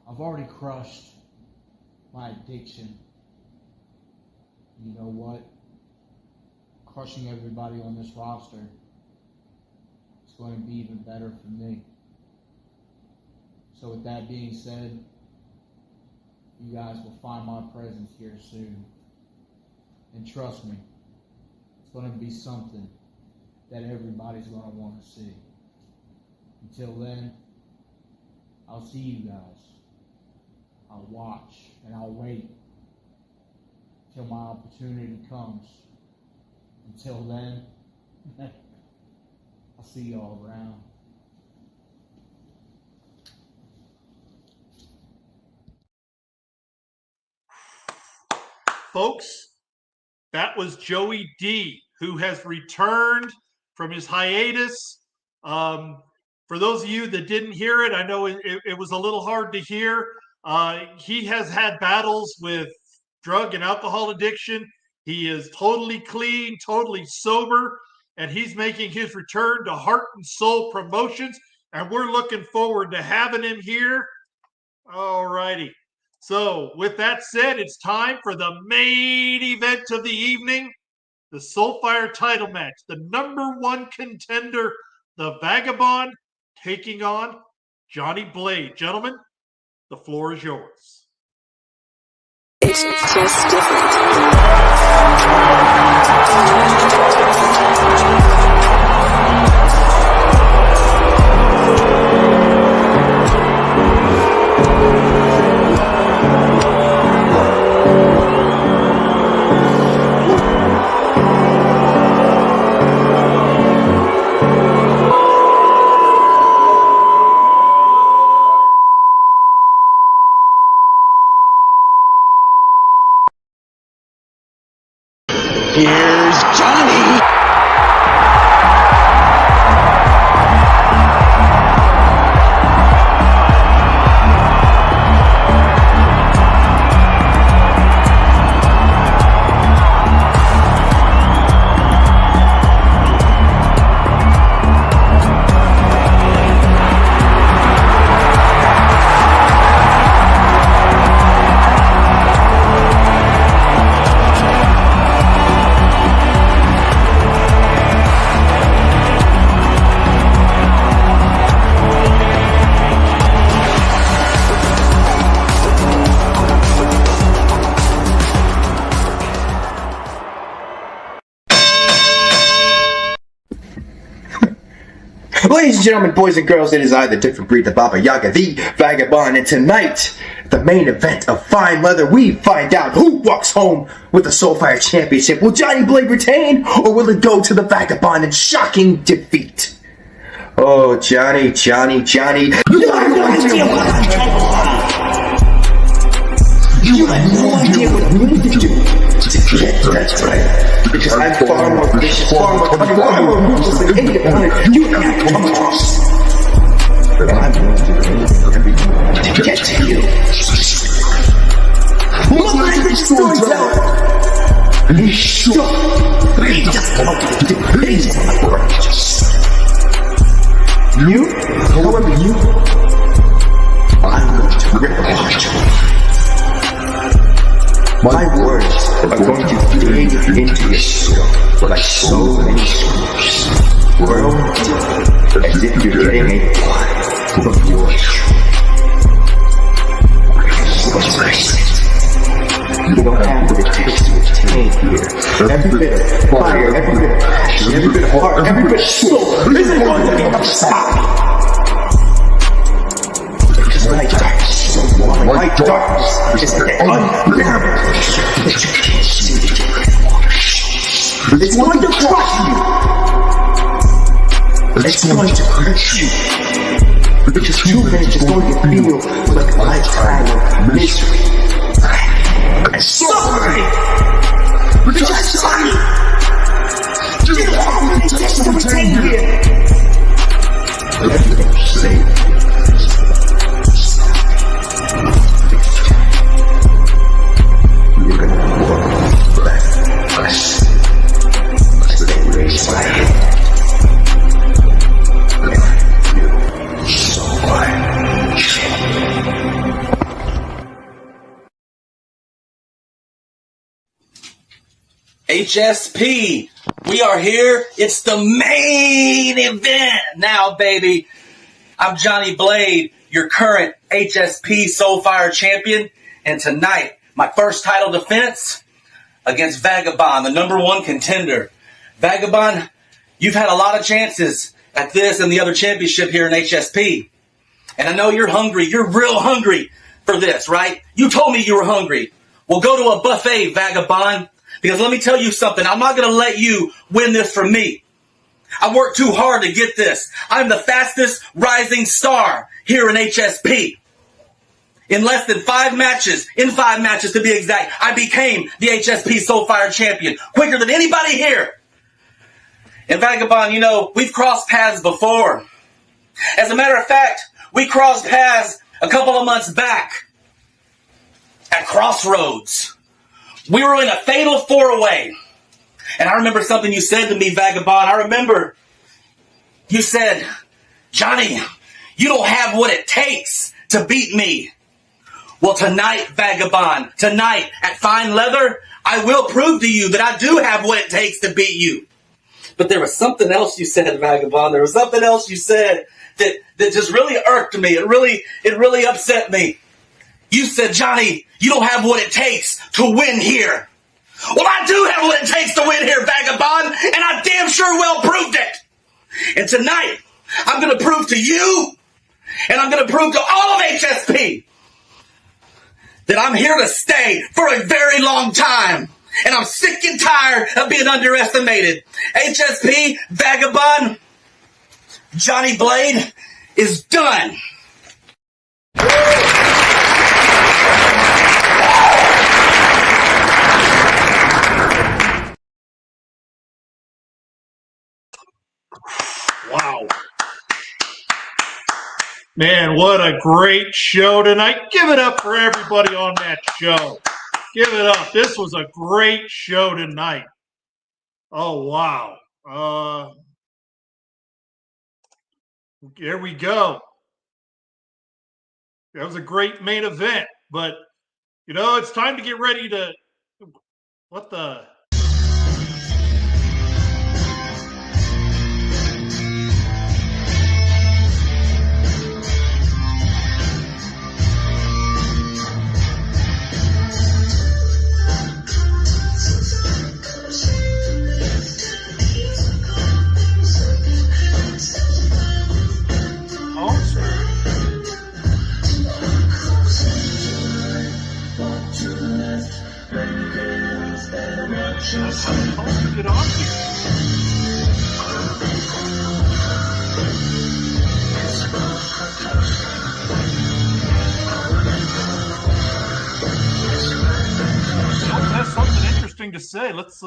I've already crushed my addiction. You know what? Crushing everybody on this roster is going to be even better for me. So with that being said, you guys will find my presence here soon. And trust me, it's going to be something that everybody's going to want to see. Until then, I'll see you guys. I'll watch and I'll wait till my opportunity comes. Until then, I'll see y'all around. Folks, that was Joey D, who has returned from his hiatus. For those of you that didn't hear it, I know it was a little hard to hear. He has had battles with drug and alcohol addiction. He is totally clean, totally sober, and he's making his return to Heart and Soul Promotions, and we're looking forward to having him here. All righty. So with that said, it's time for the main event of the evening, the Soulfire title match. The #1 contender, the Vagabond, taking on Johnny Blade. Gentlemen, the floor is yours. It's just different. Here's Johnny. Ladies and gentlemen, boys and girls, it is I, the different breed, the Baba Yaga, the Vagabond, and tonight, the main event of Fine Leather, we find out who walks home with the Soulfire Championship. Will Johnny Blade retain, or will it go to the Vagabond in shocking defeat? Oh, Johnny. You have no idea what I'm You have no idea what I'm going to do to get that right. Because I'm far more vicious, far more cunning, far more ruthless than any opponent you have come across. But I'm going to do everything to get to you. Look like the storyteller! And he's sure that he doesn't know what to do. He's righteous. However, I'm going to rip apart you. My words are going to dig into your soul like so many screws. Burrow deep as if you're getting a blood from your You don't have what it takes to obtain here. Every bit of fire, every bit of passion, every bit of heart, every bit of soul isn't going to be able to stop me. Because my darkness is so warm. My darkness is the unbearable pressure that you can't see that you can watch. It's going to crush you. It's going to hurt you. Because 2 minutes is going to feel like a lifetime of misery and suffering. Because Johnny, you have what it takes to retain here. Everything you say. You're gonna walk back us as they raise my head. You so quiet. HSP, we are here. It's the main event now, baby. I'm Johnny Blade, your current HSP Soulfire champion, and tonight, my first title defense against Vagabond, the #1 contender. Vagabond, you've had a lot of chances at this and the other championship here in HSP. And I know you're hungry. You're real hungry for this, right? You told me you were hungry. Well, go to a buffet, Vagabond. Because let me tell you something, I'm not going to let you win this from me. I worked too hard to get this. I'm the fastest rising star here in HSP. In less than 5 matches, in 5 matches to be exact, I became the HSP Soulfire champion quicker than anybody here. And Vagabond, you know, we've crossed paths before. As a matter of fact, we crossed paths a couple of months back at Crossroads, we were in a fatal four-way. And I remember something you said to me, Vagabond. I remember you said, Johnny, you don't have what it takes to beat me. Well, tonight, Vagabond, tonight at Fine Leather, I will prove to you that I do have what it takes to beat you. But there was something else you said, Vagabond. There was something else you said that just really irked me. It really upset me. You said, Johnny, you don't have what it takes to win here. Well, I do have what it takes to win here, Vagabond, and I damn sure well proved it. And tonight, I'm going to prove to you, and I'm going to prove to all of HSP, that I'm here to stay for a very long time. And I'm sick and tired of being underestimated. HSP, Vagabond, Johnny Blade is done. Wow. Man, what a great show tonight. Give it up for everybody on that show. Give it up. This was a great show tonight. Oh, wow. There we go. That was a great main event. But, you know, it's time to get ready to... What the... Get on here. Has something interesting to say. Let's.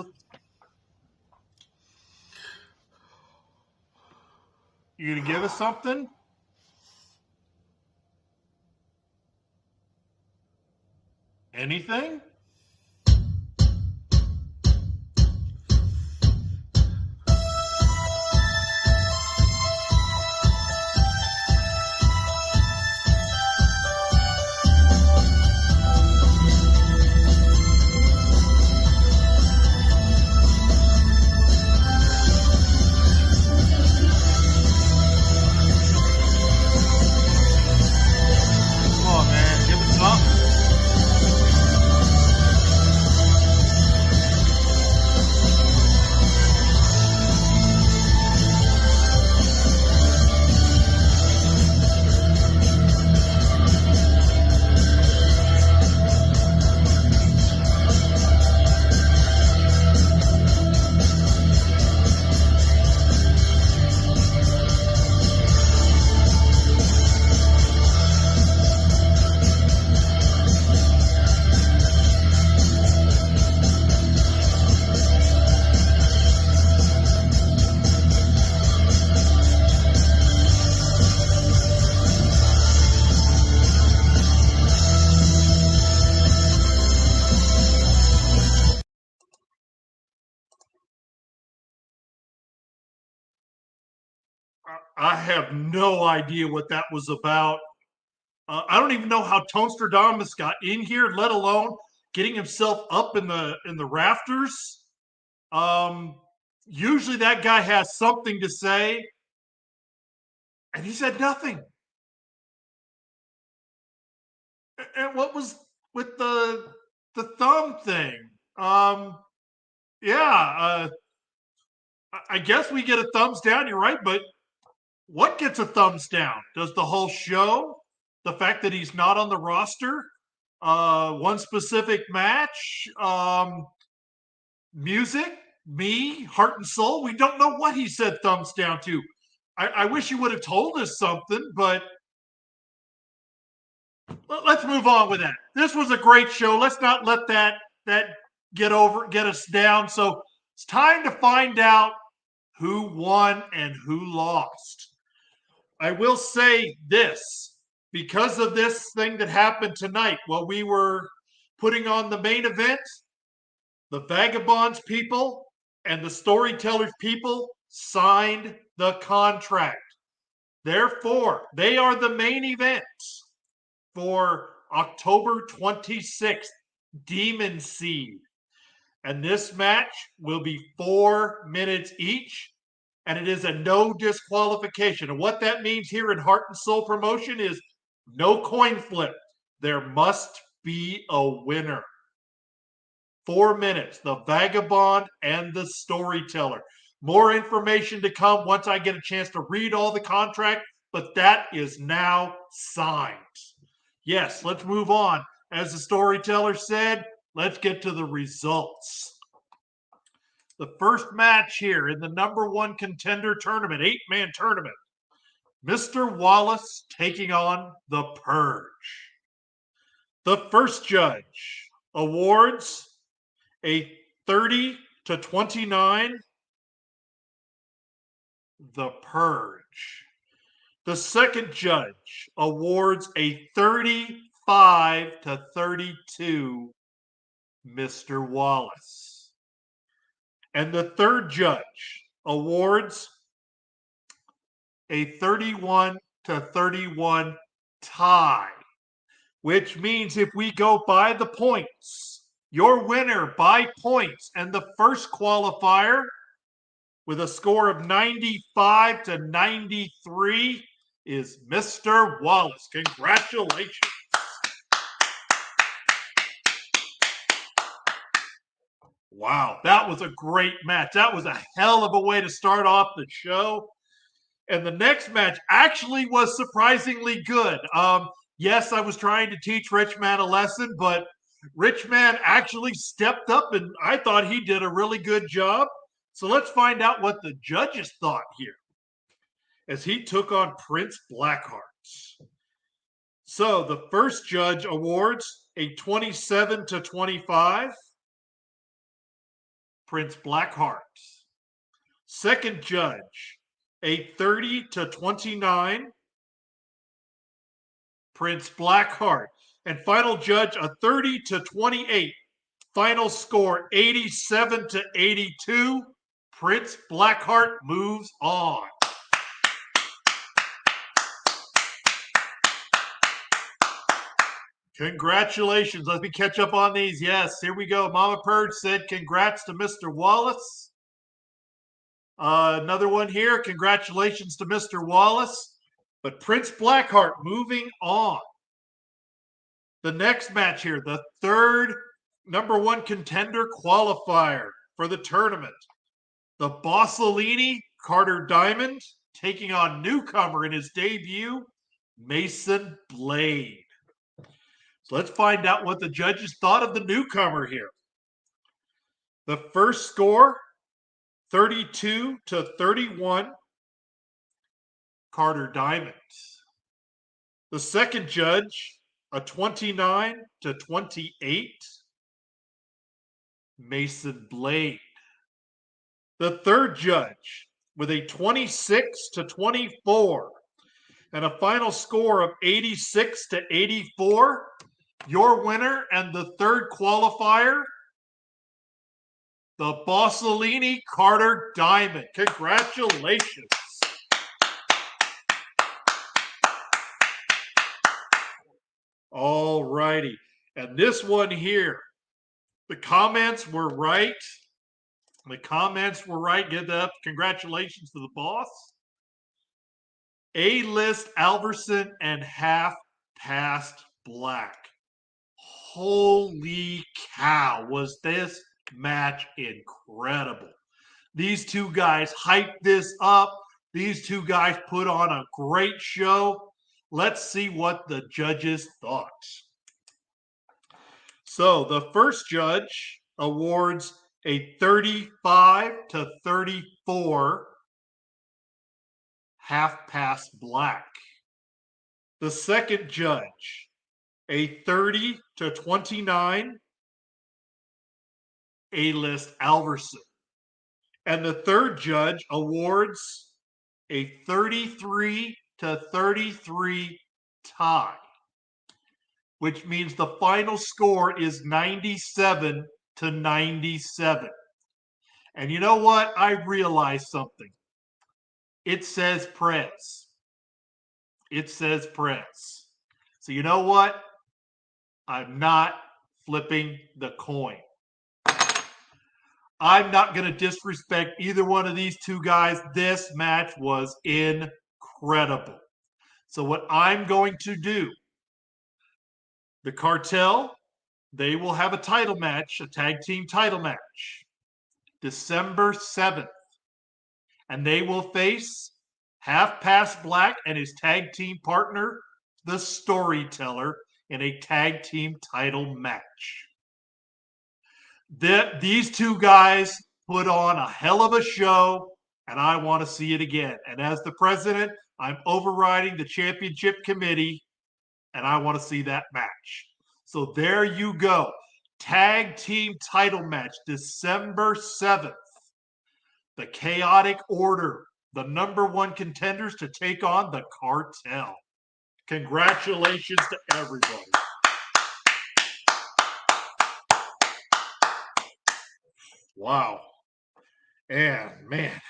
You gonna give us something? Anything? I have no idea what that was about. I don't even know how Toasterdamus got in here, let alone getting himself up in the rafters. Usually that guy has something to say, and he said nothing. And what was with the thumb thing? Yeah, I guess we get a thumbs down. You're right, but what gets a thumbs down? Does the whole show? The fact that he's not on the roster? One specific match? Music? Me? Heart and soul? We don't know what he said thumbs down to. I wish he would have told us something, but let's move on with that. This was a great show. Let's not let that get us down. So it's time to find out who won and who lost. I will say this, because of this thing that happened tonight while we were putting on the main event, The Vagabonds people and the Storytellers people signed the contract. Therefore, they are the main events for October 26th, Demon Seed. And this match will be 4 minutes each, and it is a no disqualification. And what that means here in Heart and Soul Promotion is no coin flip. There must be a winner. 4 minutes, the Vagabond and the Storyteller. More information to come once I get a chance to read all the contract, but that is now signed. Yes, let's move on. As the Storyteller said, let's get to the results. The first match here in the #1 contender tournament, 8-man tournament. Mr. Wallace taking on the Purge. The first judge awards a 30-29, the Purge. The second judge awards a 35-32, Mr. Wallace. And the third judge awards a 31-31 tie, which means if we go by the points, your winner by points and the first qualifier with a score of 95-93 is Mr. Wallace. Congratulations. Wow, that was a great match. That was a hell of a way to start off the show. And the next match actually was surprisingly good. Yes, I was trying to teach Richman a lesson, but Richman actually stepped up, and I thought he did a really good job. So let's find out what the judges thought here as he took on Prince Blackheart. So the first judge awards a 27-25, Prince Blackheart. Second judge, a 30-29, Prince Blackheart. And final judge, a 30-28. Final score, 87-82. Prince Blackheart moves on. Congratulations. Let me catch up on these. Yes, here we go. Mama Purge said congrats to Mr. Wallace. Another one here. Congratulations to Mr. Wallace. But Prince Blackheart moving on. The next match here, the third #1 contender qualifier for the tournament. The Bossellini, Carter Diamond, taking on newcomer in his debut, Mason Blade. So let's find out what the judges thought of the newcomer here. The first score, 32-31, Carter Diamond. The second judge, a 29-28, Mason Blade. The third judge with a 26-24 and a final score of 86-84. Your winner and the third qualifier, the Bossellini Carter Diamond. Congratulations. All righty. And this one here, the comments were right. The comments were right. Give that up. Congratulations to the boss. A-List Alverson and Half Past Black. Holy cow, was this match incredible. These two guys hyped this up. These two guys put on a great show. Let's see what the judges thought. So the first judge awards a 35-34 Half Past Black. The second judge, a 30-29 A-List Alverson. And the third judge awards a 33-33 tie, which means the final score is 97-84. to 97. And you know what? I realized something. It says Prez. It says Prez. So you know what? I'm not flipping the coin. I'm not going to disrespect either one of these two guys. This match was incredible. So what I'm going to do, the Cartel, they will have a title match, a tag team title match, December 7th. And they will face Half Past Black and his tag team partner, the Storyteller, in a tag team title match. These two guys put on a hell of a show, and I want to see it again. And as the president, I'm overriding the championship committee, and I want to see that match. So there you go. Tag team title match, December 7th. The Chaotic Order, the number one contenders to take on the Cartel. Congratulations to everybody. Wow. And man.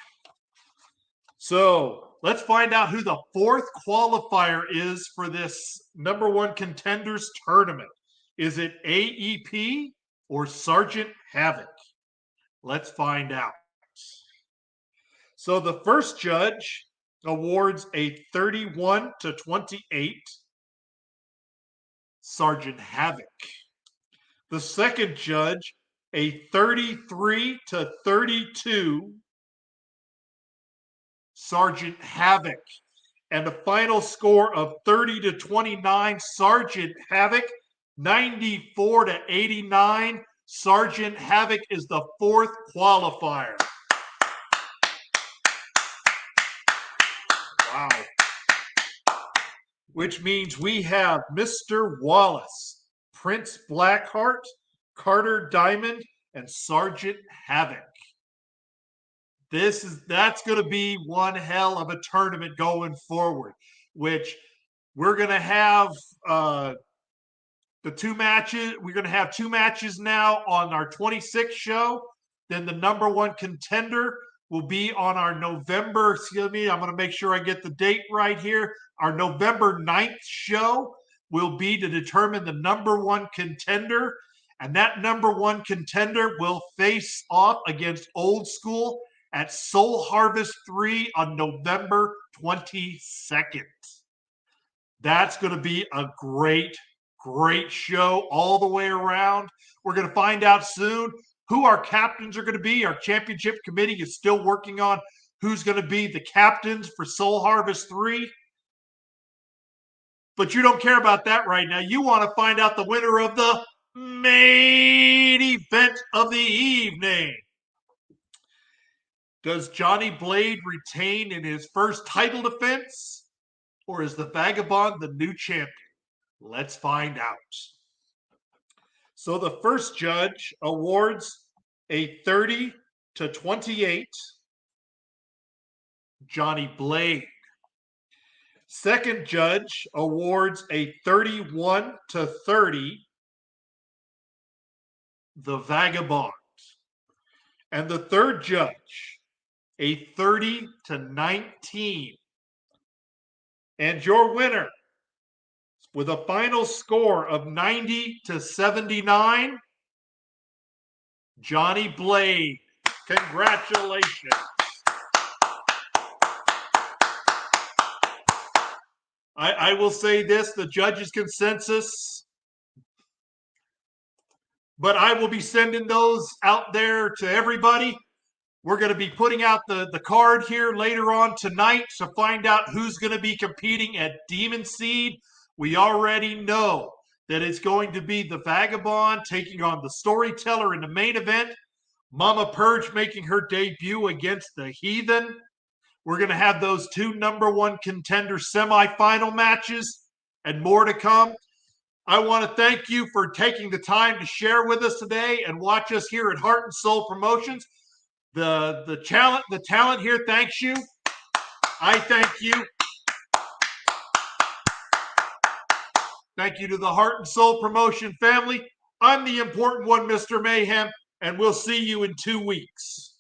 So let's find out who the fourth qualifier is for this number one contenders tournament. Is it AEP or Sergeant Havoc? Let's find out. So the first judge awards a 31 to 28 Sergeant Havoc. The second judge, a 33 to 32 Sergeant Havoc. And the final score of 30 to 29 Sergeant Havoc, 94 to 89. Sergeant Havoc is the fourth qualifier. Wow. Which means we have Mr. Wallace, Prince Blackheart, Carter Diamond, and Sergeant Havoc. That's going to be one hell of a tournament going forward, which we're going to have the two matches. We're going to have two matches now on our 26th show. Then the number one contender will be on our November, excuse me, I'm going to make sure I get the date right here. Our November 9th show will be to determine the number one contender. And that number one contender will face off against Old School at Soul Harvest 3 on November 22nd. That's going to be a great show all the way around. We're going to find out soon who our captains are going to be. Our championship committee is still working on who's going to be the captains for Soul Harvest 3. But you don't care about that right now. You want to find out the winner of the main event of the evening. Does Johnny Blade retain in his first title defense? Or is the Vagabond the new champion? Let's find out. So the first judge awards a 30 to 28 Johnny Blade. Second judge awards a 31 to 30 the Vagabond. And the third judge, a 30 to 19. And your winner, with a final score of 90 to 79, Johnny Blade. Congratulations. I will say this, the judges' consensus, but I will be sending those out there to everybody. We're going to be putting out the card here later on tonight to find out who's going to be competing at Demon Seed. We already know that it's going to be the Vagabond taking on the Storyteller in the main event. Mama Purge making her debut against the Heathen. We're going to have those two number one contender semifinal matches and more to come. I want to thank you for taking the time to share with us today and watch us here at Heart and Soul Promotions. The talent here thanks you. I thank you. Thank you to the Heart and Soul Promotion family. I'm the important one, Mr. Mayhem, and we'll see you in 2 weeks.